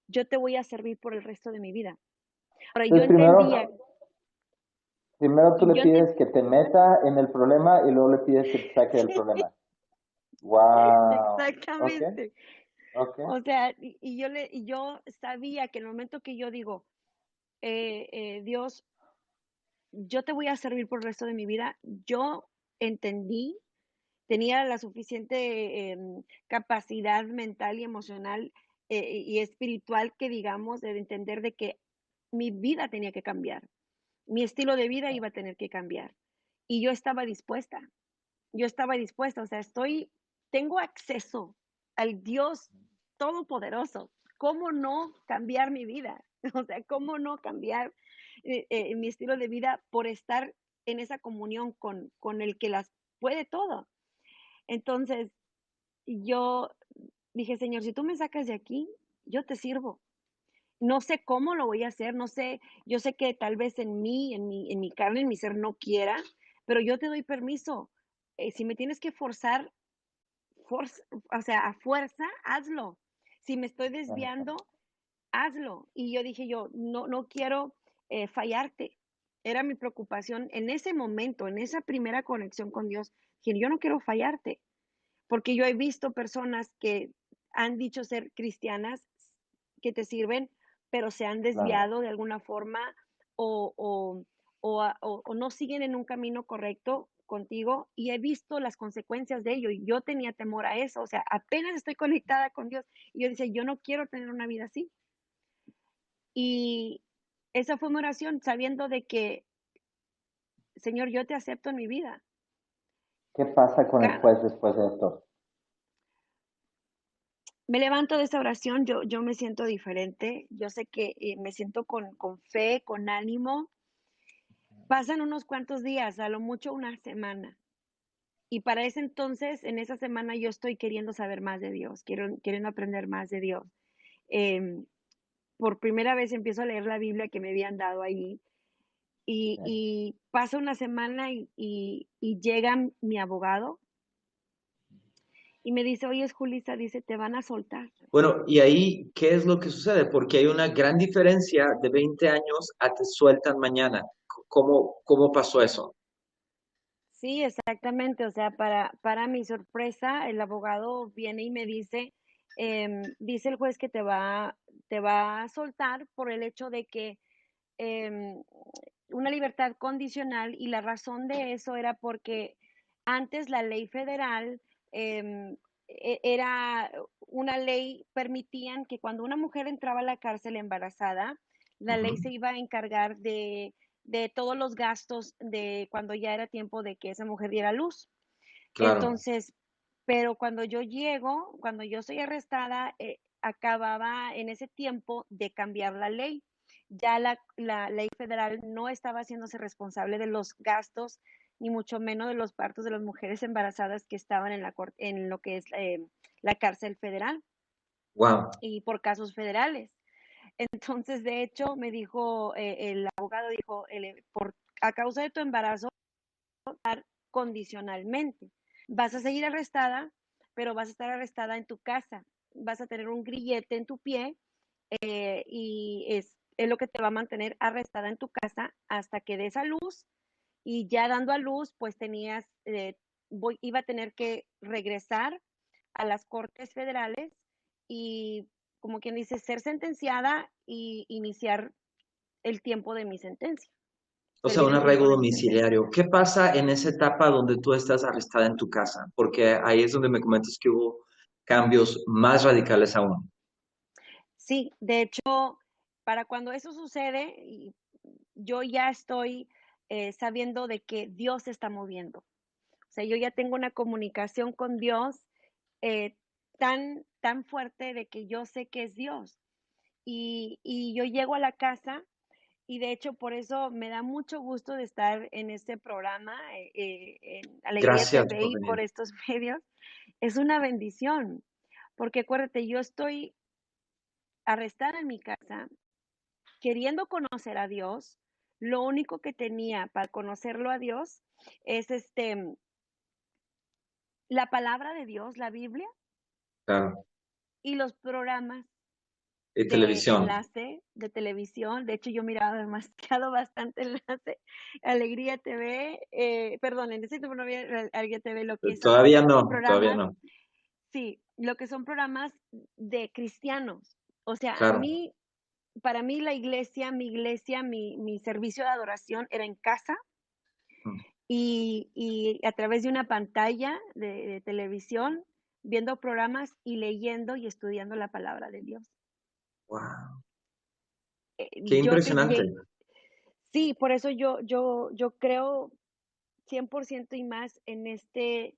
yo te voy a servir por el resto de mi vida. Ahora, Entonces, primero tú le yo entendí, pides que te meta en el problema y luego le pides que te saque del problema. Wow. Ok, exactamente. ok. O sea, y yo sabía que el momento que yo digo, Dios, yo te voy a servir por el resto de mi vida, yo entendí, tenía la suficiente capacidad mental y emocional y espiritual que digamos de entender de que mi vida tenía que cambiar, mi estilo de vida iba a tener que cambiar. Y yo estaba dispuesta, o sea, tengo acceso al Dios Todopoderoso. ¿Cómo no cambiar mi vida? O sea, ¿cómo no cambiar mi estilo de vida por estar en esa comunión con el que las puede todo? Entonces, yo dije, Señor, si tú me sacas de aquí, yo te sirvo. No sé cómo lo voy a hacer, no sé, yo sé que tal vez en mi carne, en mi ser no quiera, pero yo te doy permiso. Si me tienes que forzar, o sea, a fuerza, hazlo. Si me estoy Ajá. desviando, hazlo. Y yo dije yo, no quiero fallarte. Era mi preocupación en ese momento, en esa primera conexión con Dios. Dije, yo no quiero fallarte, porque yo he visto personas que han dicho ser cristianas, que te sirven, pero se han Claro. desviado de alguna forma o, o, o no siguen en un camino correcto contigo y he visto las consecuencias de ello y yo tenía temor a eso, o sea, apenas estoy conectada con Dios y yo decía, yo no quiero tener una vida así. Y esa fue mi oración, sabiendo de que, Señor, yo te acepto en mi vida. ¿Qué pasa con el Ca- juez después de esto? Me levanto de esa oración, yo me siento diferente, yo sé que me siento con fe, con ánimo. Pasan unos cuantos días, a lo mucho una semana, y para ese entonces, en esa semana, yo estoy queriendo saber más de Dios, queriendo aprender más de Dios. Em, por primera vez empiezo a leer la Biblia que me habían dado ahí y pasa una semana y llega mi abogado y me dice, oye, Julissa, dice, te van a soltar. Bueno, y ahí, ¿qué es lo que sucede? Porque hay una gran diferencia de 20 años a te sueltan mañana. ¿Cómo pasó eso? Sí, exactamente. O sea, para mi sorpresa, el abogado viene y me dice, dice el juez que te va a soltar por el hecho de que em, una libertad condicional y la razón de eso era porque antes la ley federal era una ley, permitían que cuando una mujer entraba a la cárcel embarazada, la ley Ujú. se iba a encargar de todos los gastos de cuando ya era tiempo de que esa mujer diera luz. Claro. Entonces, pero cuando yo llego, cuando yo soy arrestada, acababa en ese tiempo de cambiar la ley. Ya la ley federal no estaba haciéndose responsable de los gastos, ni mucho menos de los partos de las mujeres embarazadas que estaban en lo que es la cárcel federal Wow. y por casos federales. Entonces, de hecho, me dijo, el abogado dijo, a causa de tu embarazo, condicionalmente. Vas a seguir arrestada, pero vas a estar arrestada en tu casa. Vas a tener un grillete en tu pie y es lo que te va a mantener arrestada en tu casa hasta que des a luz y ya dando a luz, pues iba a tener que regresar a las cortes federales y, como quien dice, ser sentenciada y iniciar el tiempo de mi sentencia, O sea, servir un el tiempo arraigo de mi sentencia. domiciliario. ¿Qué pasa en esa etapa donde tú estás arrestada en tu casa? Porque ahí es donde me comentas que hubo cambios más radicales aún. Sí, de hecho, para cuando eso sucede, yo ya estoy sabiendo de que Dios se está moviendo. O sea, yo ya tengo una comunicación con Dios eh, tan fuerte de que yo sé que es Dios. Y yo llego a la casa y de hecho por eso me da mucho gusto de estar en este programa, en Alegría Gracias TV por y venir. por estos medios. Es una bendición, porque acuérdate, yo estoy arrestada en mi casa, queriendo conocer a Dios. Lo único que tenía para conocerlo a Dios es la palabra de Dios, la Biblia, Claro. y los programas Y de televisión. enlace de televisión. De hecho, yo miraba demasiado bastante enlace, Alegría TV, perdón, en ese tiempo no había Alegría TV, lo que son Todavía no, todavía programas, no. sí, lo que son programas de cristianos. O sea, Claro. para mí la iglesia, mi servicio de adoración era en casa Mm. y a través de una pantalla de televisión, viendo programas y leyendo y estudiando la palabra de Dios. Wow. Eh, Qué yo te, impresionante. lle- sí, por eso yo creo 100% y más en este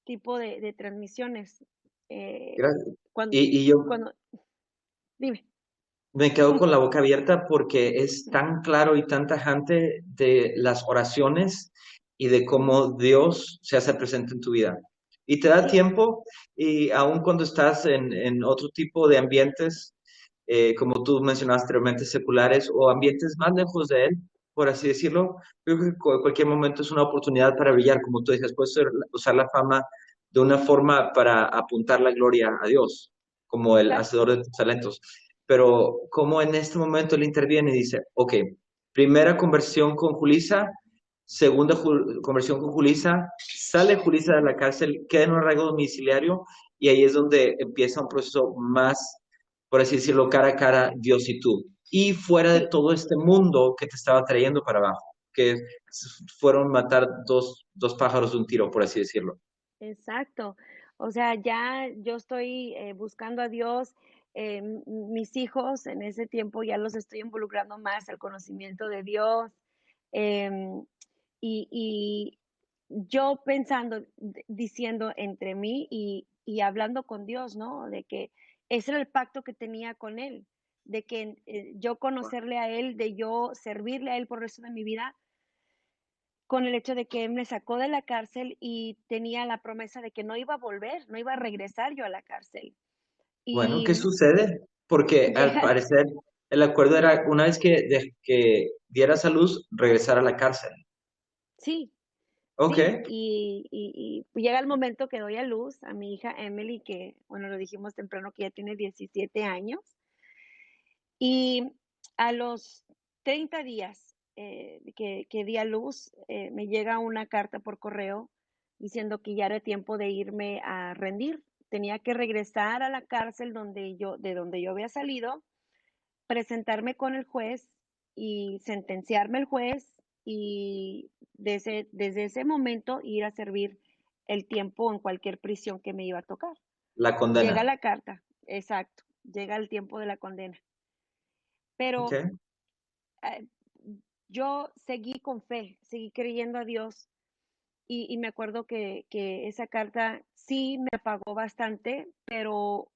tipo de transmisiones. Eh, Gracias. cuando, Y yo cuando, dime. me quedo con la boca abierta porque es tan claro y tan tajante de las oraciones y de cómo Dios se hace presente en tu vida. Y te da Sí, tiempo, y aun cuando estás en otro tipo de ambientes, como tú mencionaste anteriormente, seculares o ambientes más lejos de Él, por así decirlo, creo que cualquier momento es una oportunidad para brillar. Como tú dices, puedes usar la fama de una forma para apuntar la gloria a Dios, como el claro. hacedor de tus talentos. Pero como en este momento él interviene y dice, ok, primera conversión con Julisa, segunda conversión con Julisa, sale Julisa de la cárcel, queda en un arraigo domiciliario y ahí es donde empieza un proceso más, por así decirlo, cara a cara, Dios y tú. Y fuera de Sí, todo este mundo que te estaba trayendo para abajo, que fueron matar dos pájaros de un tiro, por así decirlo. exacto. O sea, ya yo estoy buscando a Dios. Mis hijos en ese tiempo ya los estoy involucrando más al conocimiento de Dios. em, y yo pensando, diciendo entre mí y hablando con Dios, ¿no? De que ese era el pacto que tenía con Él, de que yo conocerle a Él, de yo servirle a Él por el resto de mi vida, con el hecho de que él me sacó de la cárcel y tenía la promesa de que no iba a volver, no iba a regresar yo a la cárcel. Bueno, Y ¿qué sucede? Porque al llega, parecer el acuerdo era una vez que dieras a luz, regresar a la cárcel. sí, Ok, sí, y llega el momento que doy a luz a mi hija Emily, que, bueno, lo dijimos temprano que ya tiene 17 años, y a los 30 días que di a luz, me llega una carta por correo diciendo que ya era tiempo de irme a rendir. Tenía que regresar a la cárcel de donde yo había salido, presentarme con el juez y sentenciarme el juez y desde ese momento ir a servir el tiempo en cualquier prisión que me iba a tocar. la Llega condena. la carta, exacto, llega el tiempo de la condena. Ok, Pero eh, yo seguí con fe, seguí creyendo a Dios y me acuerdo que esa carta sí me apagó bastante, pero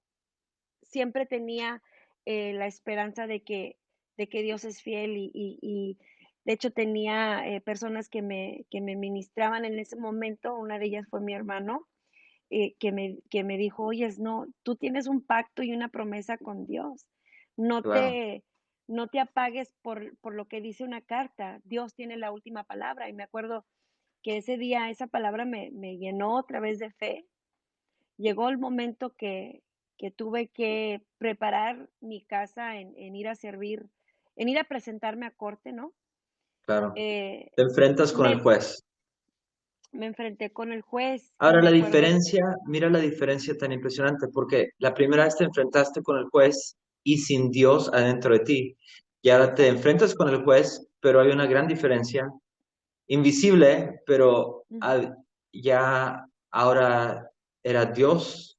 siempre tenía la esperanza de que Dios es fiel y de hecho tenía personas que me ministraban en ese momento, una de ellas fue mi hermano, que me dijo, oye, no, tú tienes un pacto y una promesa con Dios, no claro. te, no te apagues por lo que dice una carta, Dios tiene la última palabra y me acuerdo que ese día esa palabra me llenó otra vez de fe. Llegó el momento que tuve que preparar mi casa en ir a servir, en ir a presentarme a corte, ¿no? Claro. Eh, Te enfrentas con el me, juez. me enfrenté con el juez y Ahora me la acuerdo, diferencia, mira la diferencia tan impresionante, porque la primera vez te enfrentaste con el juez y sin Dios adentro de ti. Y ahora te exacto. enfrentas con el juez, pero hay una gran diferencia, invisible, pero Ujú, ya ahora era Dios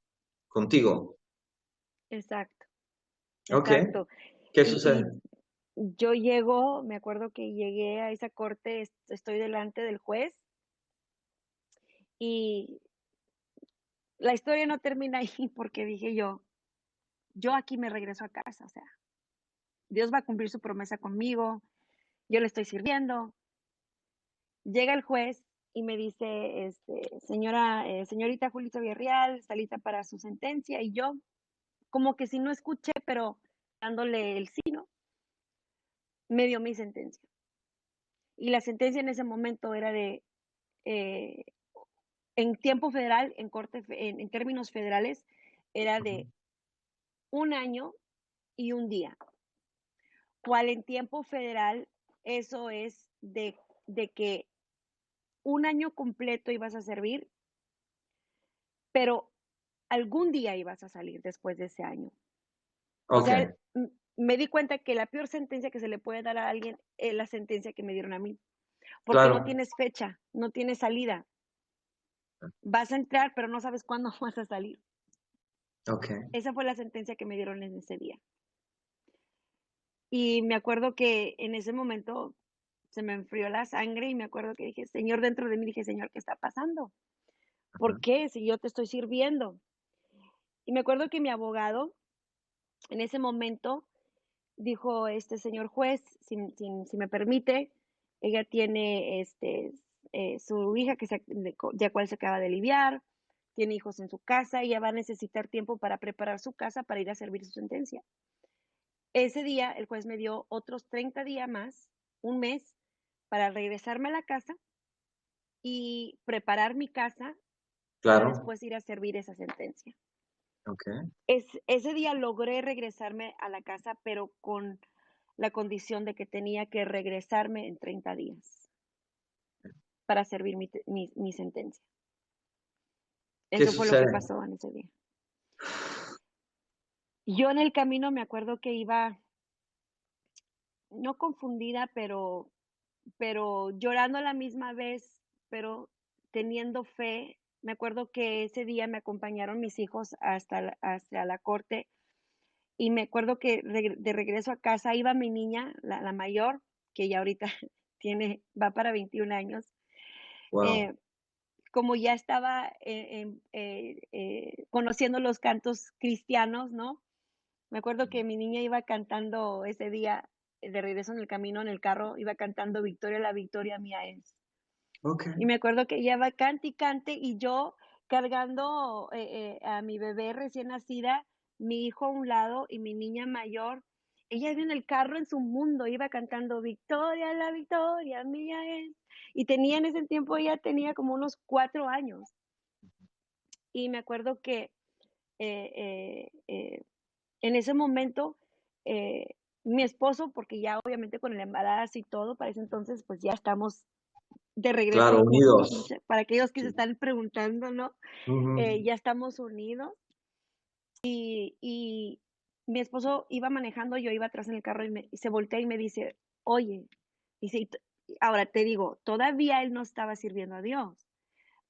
contigo. exacto, Ok, exacto. ¿qué sucede? Y yo llego, me acuerdo que llegué a esa corte, estoy delante del juez y la historia no termina ahí porque dije yo aquí me regreso a casa, o sea, Dios va a cumplir su promesa conmigo, yo le estoy sirviendo. Llega el juez y me dice, señorita Julita Villarreal, está lista para su sentencia, y yo, como que si no escuché, pero dándole el sí, ¿no? Me dio mi sentencia. Y la sentencia en ese momento era eh, en tiempo federal, en términos federales, era Ujú. de 1 año y 1 día. Cual en tiempo federal, eso es de que 1 año completo ibas a servir, pero algún día ibas a salir después de ese año. O Ok, sea, me di cuenta que la peor sentencia que se le puede dar a alguien es la sentencia que me dieron a mí, porque no claro. tienes fecha, no tienes salida. Vas a entrar, pero no sabes cuándo vas a salir. Ok. Esa fue la sentencia que me dieron en ese día. Y me acuerdo que en ese momento se me enfrió la sangre y me acuerdo que dije, Señor, dentro de mí dije, Señor, ¿qué está pasando? ¿Por Ujú. qué? Si yo te estoy sirviendo. Y me acuerdo que mi abogado en ese momento dijo, señor juez, si me permite, ella tiene su hija de cual se acaba de lidiar, tiene hijos en su casa y ella va a necesitar tiempo para preparar su casa para ir a servir su sentencia. Ese día el juez me dio otros 30 días más, 1 mes, para regresarme a la casa y preparar mi casa para Claro. después ir a servir esa sentencia. Ok. Ese día logré regresarme a la casa, pero con la condición de que tenía que regresarme en 30 días para servir mi sentencia. ¿Qué Eso fue lo que sucede? pasó en ese día. Yo en el camino me acuerdo que iba, no confundida, pero llorando a la misma vez, pero teniendo fe. Me acuerdo que ese día me acompañaron mis hijos hasta la corte y me acuerdo que de regreso a casa iba mi niña, la mayor, que ya ahorita va para 21 años. Wow. eh, Como ya estaba conociendo los cantos cristianos, ¿no? Me acuerdo que mi niña iba cantando ese día de regreso en el camino, en el carro, iba cantando Victoria, la victoria mía es. Ok. Y me acuerdo que ella va cante y cante y yo cargando a mi bebé recién nacida, mi hijo a un lado y mi niña mayor. Ella iba en el carro en su mundo, iba cantando Victoria, la victoria mía es. Y tenía en ese tiempo, ella tenía como unos 4 años. Y me acuerdo que eh, eh, eh, en ese momento, mi esposo, porque ya obviamente con el embarazo y todo, para ese entonces, pues ya estamos de regreso Claro, juntos, unidos. para aquellos que se Sí. están preguntando, ¿no? Ujú. Ya estamos unidos y mi esposo iba manejando, yo iba atrás en el carro y se voltea y me dice, oye, dice, ahora te digo, todavía él no estaba sirviendo a Dios,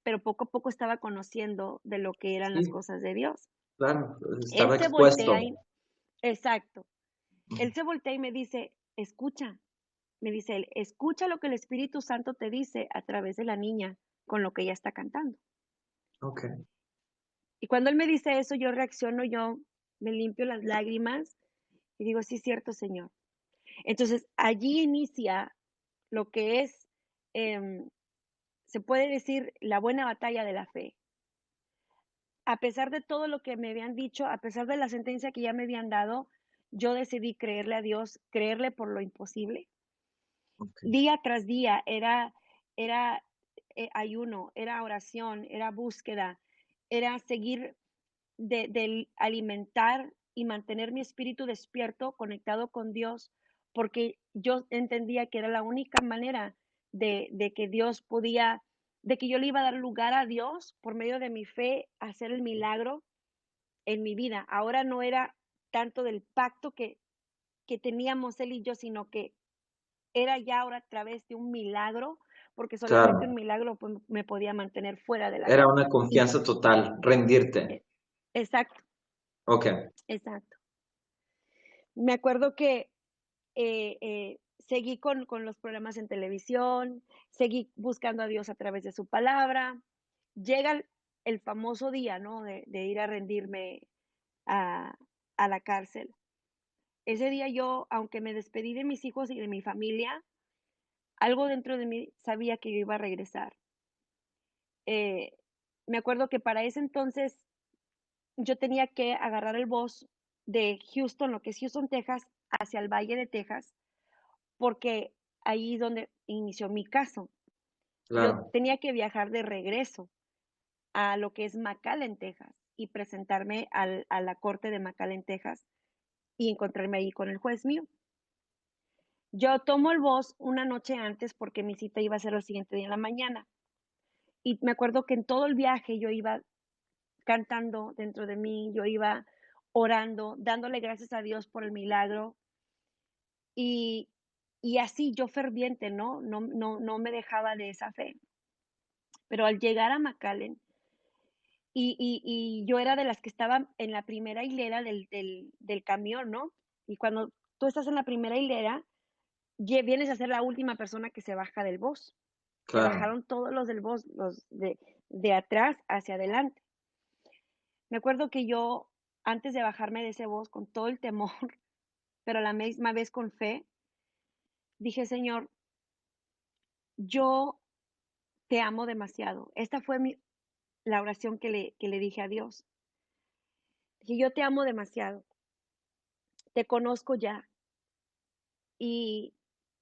pero poco a poco estaba conociendo de lo que eran las Sí, cosas de Dios. claro, Él estaba se voltea expuesto. y, exacto, él se voltea y me dice, escucha, me dice él, escucha lo que el Espíritu Santo te dice a través de la niña con lo que ella está cantando. Ok, Y cuando él me dice eso, yo reacciono, yo me limpio las lágrimas y digo, sí, cierto, Señor. Entonces, allí inicia lo que es, em, se puede decir, la buena batalla de la fe. A pesar de todo lo que me habían dicho, a pesar de la sentencia que ya me habían dado, yo decidí creerle a Dios, creerle por lo imposible. ok. Día tras día era ayuno, era oración, era búsqueda, era seguir de alimentar y mantener mi espíritu despierto, conectado con Dios, porque yo entendía que era la única manera de que Dios podía, de que yo le iba a dar lugar a Dios por medio de mi fe, a hacer el milagro en mi vida. Ahora no era tanto del pacto que teníamos él y yo, sino que era ya ahora a través de un milagro, porque solamente un Claro, milagro pues, me podía mantener fuera de la era guerra. una Y confianza total, rendirte. eh, exacto, Ok, exacto. Me acuerdo que seguí con los programas en televisión, seguí buscando a Dios a través de su palabra. Llega el famoso día, ¿no? De ir a rendirme a, a la cárcel. Ese día yo, aunque me despedí de mis hijos y de mi familia, algo dentro de mí sabía que yo iba a regresar. Eh, Me acuerdo que para ese entonces yo tenía que agarrar el bus de Houston, lo que es Houston, Texas, hacia el Valle de Texas, porque ahí es donde inició mi caso. Yo claro. tenía que viajar de regreso a lo que es McAllen, Texas, y presentarme a la corte de McAllen, Texas, y encontrarme ahí con el juez mío. Yo tomo el bus una noche antes porque mi cita iba a ser el siguiente día en la mañana. Y me acuerdo que en todo el viaje yo iba cantando dentro de mí, yo iba orando, dándole gracias a Dios por el milagro. Y, y así yo ferviente, ¿no? No me dejaba de esa fe. Pero al llegar a McAllen, y yo era de las que estaban en la primera hilera del camión, ¿no? Y cuando tú estás en la primera hilera, vienes a ser la última persona que se baja del bus. Se Claro. bajaron todos los del bus, los de atrás hacia adelante. Me acuerdo que yo, antes de bajarme de ese bus, con todo el temor, pero a la misma vez con fe, dije, Señor, yo te amo demasiado. Esta fue la oración que le dije a Dios. Dije, yo te amo demasiado, te conozco ya y,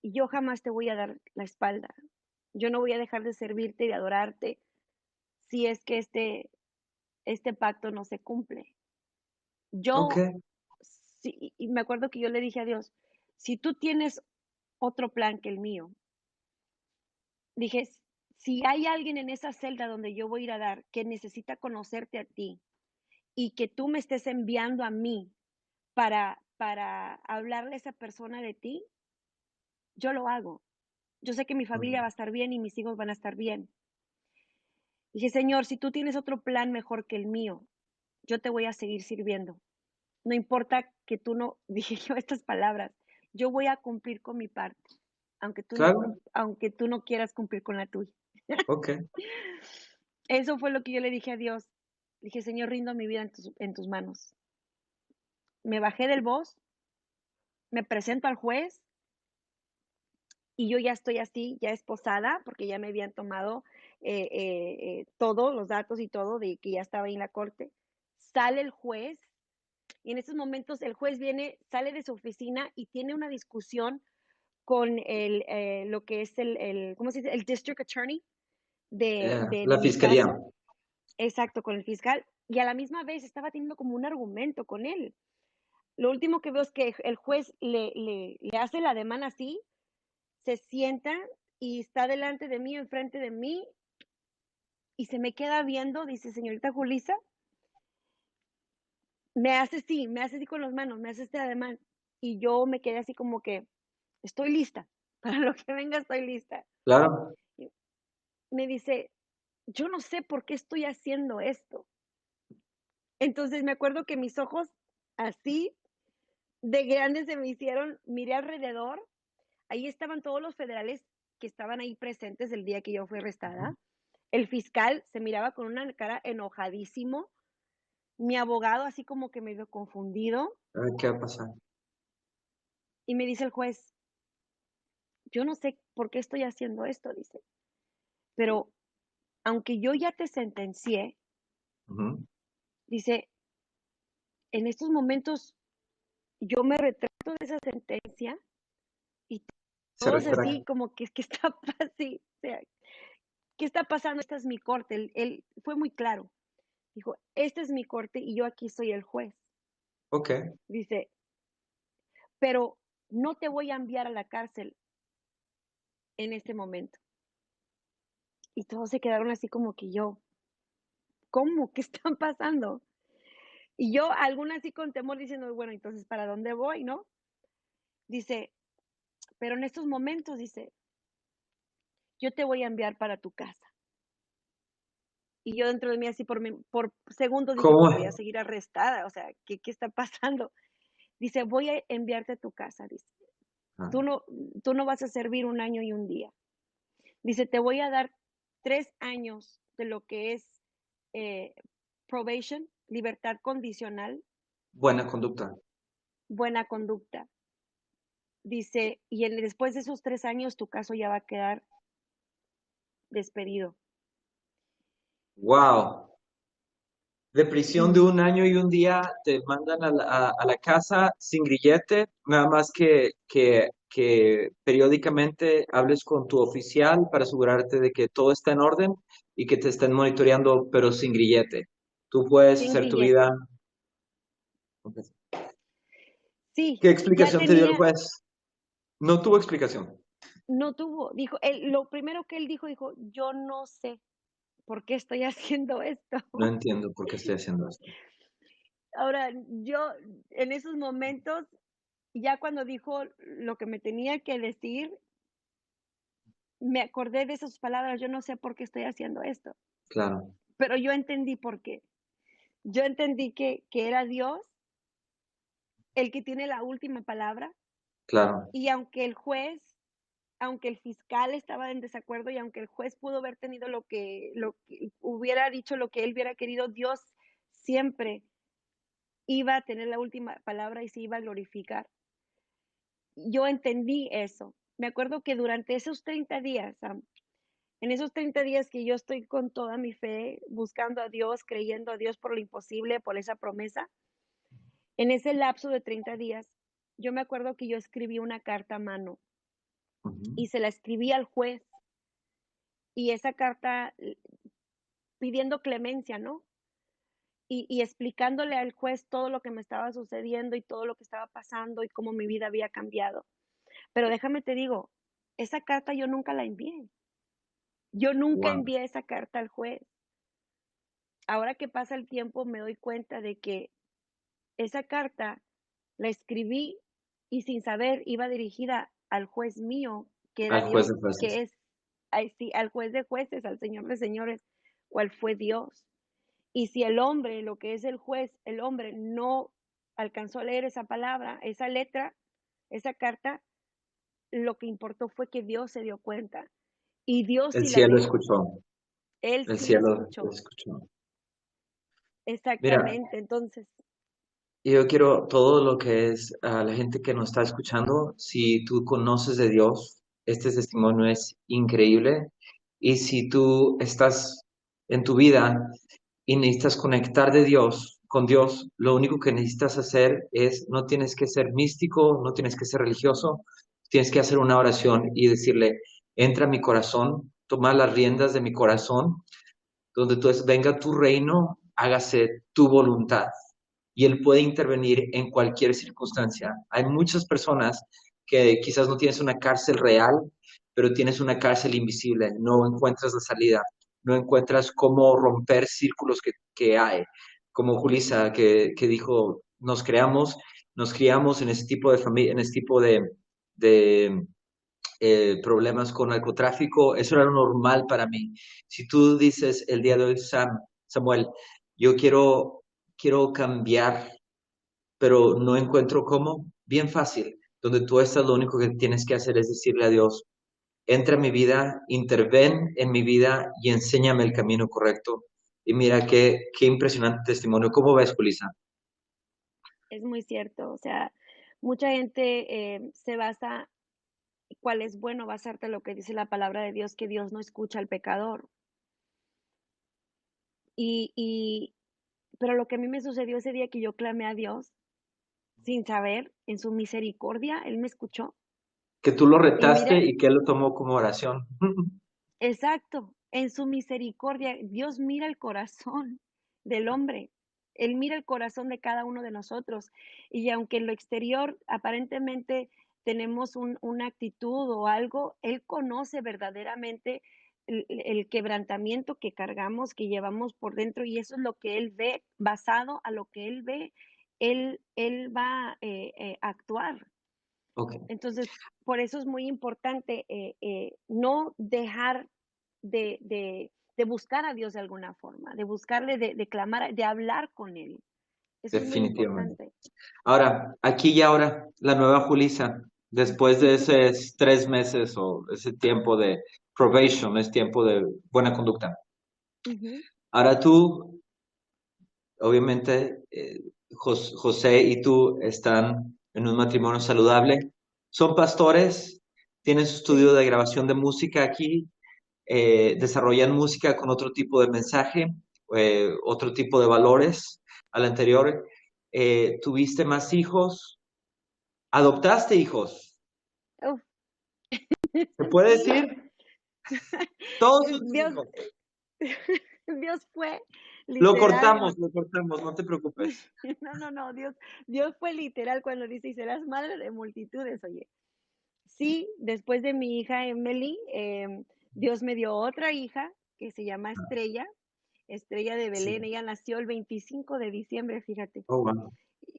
y yo jamás te voy a dar la espalda. Yo no voy a dejar de servirte y de adorarte si es que este pacto no se cumple. Ok, Yo, sí, y me acuerdo que yo le dije a Dios, si tú tienes otro plan que el mío, dije, si hay alguien en esa celda donde yo voy a ir a dar que necesita conocerte a ti y que tú me estés enviando a mí para hablarle a esa persona de ti, yo lo hago. Yo sé que mi familia va a estar bien y mis hijos van a estar bien. Dije, Señor, si tú tienes otro plan mejor que el mío, yo te voy a seguir sirviendo. No importa que tú no, dije yo estas palabras, yo voy a cumplir con mi parte, claro. aunque tú no quieras cumplir con la tuya. Ok, Eso fue lo que yo le dije a Dios. Dije, Señor, rindo mi vida en tus manos. Me bajé del bus, me presento al juez y yo ya estoy así, ya esposada, porque ya me habían tomado todos los datos y todo de que ya estaba ahí en la corte. Sale el juez y en esos momentos el juez viene, sale de su oficina y tiene una discusión con lo que es ¿cómo se dice? El district attorney de La mi fiscalía. caso. Exacto, con el fiscal. Y a la misma vez estaba teniendo como un argumento con él. Lo último que veo es que el juez le hace la demanda así, se sienta y está delante de mí, enfrente de mí, y se me queda viendo, dice, señorita Julisa, me hace así con las manos, me hace este ademán. Y yo me quedé así como que, estoy lista, para lo que venga estoy lista. Claro. Me dice, yo no sé por qué estoy haciendo esto. Entonces me acuerdo que mis ojos así de grandes se me hicieron, miré alrededor, ahí estaban todos los federales que estaban ahí presentes el día que yo fui arrestada. El fiscal se miraba con una cara enojadísimo, mi abogado así como que medio confundido, A ver qué va a pasar. y me dice el juez, yo no sé por qué estoy haciendo esto, dice, pero aunque yo ya te sentencié, Ujú. dice, en estos momentos yo me retrato de esa sentencia y Se todos retracta. así como que, ¿qué está así? O sea, ¿qué está pasando? Esta es mi corte. Él fue muy claro. Dijo, esta es mi corte y yo aquí soy el juez. Ok. Dice, pero no te voy a enviar a la cárcel en este momento. Y todos se quedaron así como que yo, ¿cómo? ¿Qué están pasando? Y yo, alguna así con temor, diciendo, bueno, entonces, ¿para dónde voy, no? Dice, pero en estos momentos, dice, yo te voy a enviar para tu casa. Y yo dentro de mí así por segundos dije, ¿Cómo pues es? voy a seguir arrestada, o sea, ¿qué está pasando? Dice, voy a enviarte a tu casa, dice, Ah, tú no, tú no vas a servir 1 año y 1 día. Dice, te voy a dar 3 años de lo que es eh, probation, libertad condicional, buena conducta. buena conducta. Dice, y después de esos 3 años tu caso ya va a quedar despedido. Wow. De prisión de Y 1 año y 1 día te mandan a la casa sin grillete, nada más que periódicamente hables con tu oficial para asegurarte de que todo está en orden y que te estén monitoreando, pero sin grillete. Tú puedes sin hacer tu vida. grillete. Sí, ¿Qué ya explicación te dio el tenía, juez? No tuvo explicación. no tuvo, dijo, lo primero que él dijo, yo no sé por qué estoy haciendo esto. No entiendo por qué estoy haciendo esto. Ahora, yo en esos momentos, ya cuando dijo lo que me tenía que decir, me acordé de esas palabras, yo no sé por qué estoy haciendo esto, Claro, pero yo entendí por qué. Yo entendí que era Dios el que tiene la última palabra claro. y aunque el juez, aunque el fiscal estaba en desacuerdo y aunque el juez pudo haber tenido lo que hubiera dicho, lo que él hubiera querido, Dios siempre iba a tener la última palabra y se iba a glorificar. Yo entendí eso. Me acuerdo que durante esos 30 días, en esos 30 días que yo estoy con toda mi fe, buscando a Dios, creyendo a Dios por lo imposible, por esa promesa, en ese lapso de 30 días, yo me acuerdo que yo escribí una carta a mano Ujú. y se la escribí al juez y esa carta pidiendo clemencia, ¿no? Y explicándole al juez todo lo que me estaba sucediendo y todo lo que estaba pasando y cómo mi vida había cambiado. Pero déjame te digo, esa carta yo nunca la envié. Yo nunca Wow. envié esa carta al juez. Ahora que pasa el tiempo me doy cuenta de que esa carta la escribí y sin saber iba dirigida al juez mío, que era Al juez Dios, de jueces. que es sí, al juez de jueces, al Señor de señores, cuál fue Dios. Y si el hombre, lo que es el juez, el hombre no alcanzó a leer esa palabra, esa letra, esa carta, lo que importó fue que Dios se dio cuenta. Y Dios El sí la cielo leyó. escuchó. Él El sí la cielo escuchó. escuchó. Mira, Exactamente. Entonces, yo quiero todo lo que es a la gente que nos está escuchando, si tú conoces de Dios, este testimonio es increíble. Y si tú estás en tu vida y necesitas conectar con Dios, lo único que necesitas hacer es, no tienes que ser místico, no tienes que ser religioso, tienes que hacer una oración y decirle, entra a mi corazón, toma las riendas de mi corazón, donde tú venga tu reino, hágase tu voluntad. Y Él puede intervenir en cualquier circunstancia. Hay muchas personas que quizás no tienes una cárcel real, pero tienes una cárcel invisible. No encuentras la salida, no encuentras cómo romper círculos que hay. Como Julisa, que dijo, nos criamos en ese tipo de familia, en ese tipo de problemas con narcotráfico, eso era normal para mí. Si tú dices el día de hoy, Samuel, yo quiero cambiar, pero no encuentro cómo, bien fácil. Donde tú estás, lo único que tienes que hacer es decirle a Dios, entra en mi vida, interven en mi vida y enséñame el camino correcto. Y mira qué impresionante testimonio. ¿Cómo ves, Julisa? Es muy cierto, o sea, mucha gente se basa, cuál es bueno basarte en lo que dice la palabra de Dios, que Dios no escucha al pecador. Y, pero lo que a mí me sucedió ese día que yo clamé a Dios, sin saber, en su misericordia, Él me escuchó. Que tú lo Y retaste mira, y que Él lo tomó como oración. exacto, en su misericordia, Dios mira el corazón del hombre. Él mira el corazón de cada uno de nosotros. Y aunque en lo exterior aparentemente tenemos una actitud o algo, Él conoce verdaderamente el quebrantamiento que cargamos, que llevamos por dentro, y eso es lo que Él ve. Basado a lo que Él ve, Él va a actuar. Ok, Entonces, por eso es muy importante no dejar de buscar a Dios de alguna forma, de buscarle, de clamar, de hablar con Él. Eso es muy definitivamente. importante. Ahora, aquí y ahora, la nueva Julisa, después de esos 3 meses o ese tiempo de probation, es tiempo de buena conducta. Ujú. Ahora tú, obviamente, José y tú están en un matrimonio saludable. Son pastores, tienen su estudio Sí, de grabación de música aquí, desarrollan música con otro tipo de mensaje, otro tipo de valores al anterior. ¿Tuviste más hijos? ¿Adoptaste hijos? uf, ¿Se puede sí, decir? Todos son tus Dios, hijos. Dios fue literal. Lo cortamos, no te preocupes. No, no, no, Dios fue literal cuando dice, y serás madre de multitudes, oye. Sí, después de mi hija Emily, Dios me dio otra hija que se llama Estrella, Estrella de Sí. Belén. Ella nació el 25 de diciembre, fíjate. Oh, wow.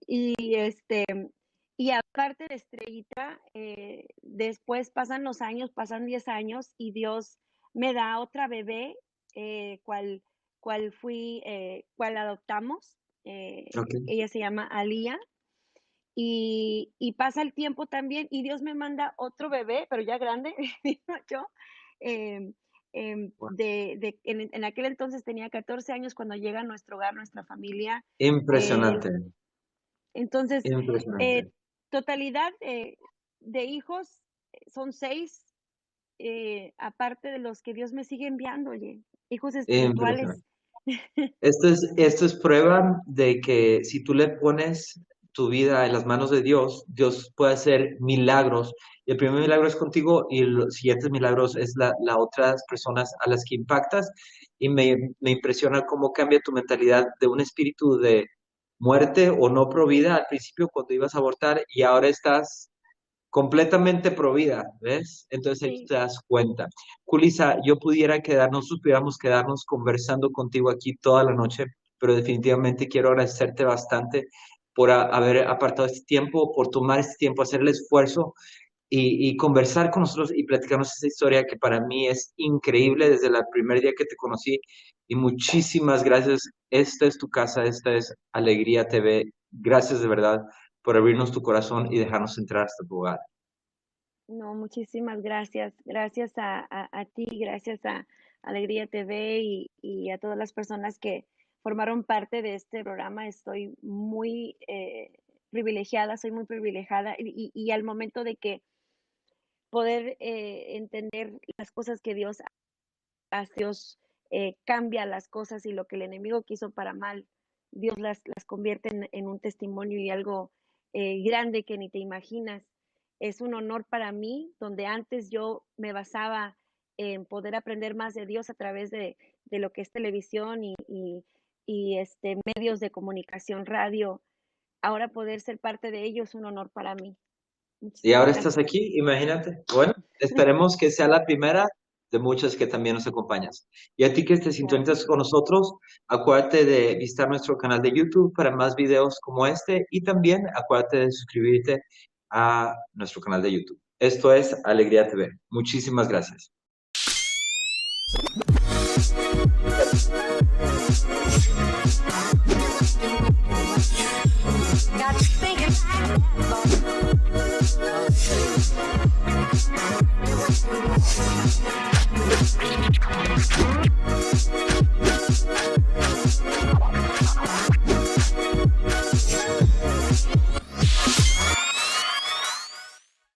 Y y aparte de Estrellita, después pasan los años, pasan 10 años y Dios me da otra bebé, cual, cual adoptamos. Ok. Ella se llama Alía. Y pasa el tiempo también y Dios me manda otro bebé, pero ya grande, digo yo. em, Wow. En aquel entonces tenía 14 años cuando llega a nuestro hogar, nuestra familia. eh, Impresionante, entonces, impresionante, eh, totalidad de hijos son 6, aparte de los que Dios me sigue enviando, oye, hijos espirituales. impresionante. Esto es prueba de que si tú le pones tu vida en las manos de Dios, Dios puede hacer milagros. Y el primer milagro es contigo y los siguientes milagros es la otras personas a las que impactas. Y me impresiona cómo cambia tu mentalidad de un espíritu de muerte o no provida al principio cuando ibas a abortar y ahora estás completamente provida, ¿ves? Entonces ahí tú Sí, te das cuenta. Julisa, yo pudiéramos quedarnos conversando contigo aquí toda la noche, pero definitivamente quiero agradecerte bastante por haber apartado este tiempo, por tomar este tiempo, hacer el esfuerzo y conversar con nosotros y platicarnos esa historia que para mí es increíble desde el primer día que te conocí. Y muchísimas gracias. Esta es tu casa, esta es Alegría TV. Gracias de verdad por abrirnos tu corazón y dejarnos entrar hasta tu hogar. no, muchísimas gracias. Gracias a ti, gracias a Alegría TV y a todas las personas que formaron parte de este programa. Estoy muy privilegiada, soy muy privilegiada y al momento de que poder entender las cosas que Dios hace. Dios cambia las cosas, y lo que el enemigo quiso para mal, Dios las convierte en un testimonio y algo grande que ni te imaginas. Es un honor para mí, donde antes yo me basaba en poder aprender más de Dios a través de lo que es televisión y medios de comunicación, radio. Ahora poder ser parte de ello es un honor para mí. Y Muchísimas ahora gracias. estás aquí, imagínate. Bueno, esperemos que sea la primera de muchas que también nos acompañas. Y a ti que te sintonizas con nosotros, acuérdate de visitar nuestro canal de YouTube para más videos como este, y también acuérdate de suscribirte a nuestro canal de YouTube. Esto es Alegría TV. Muchísimas gracias.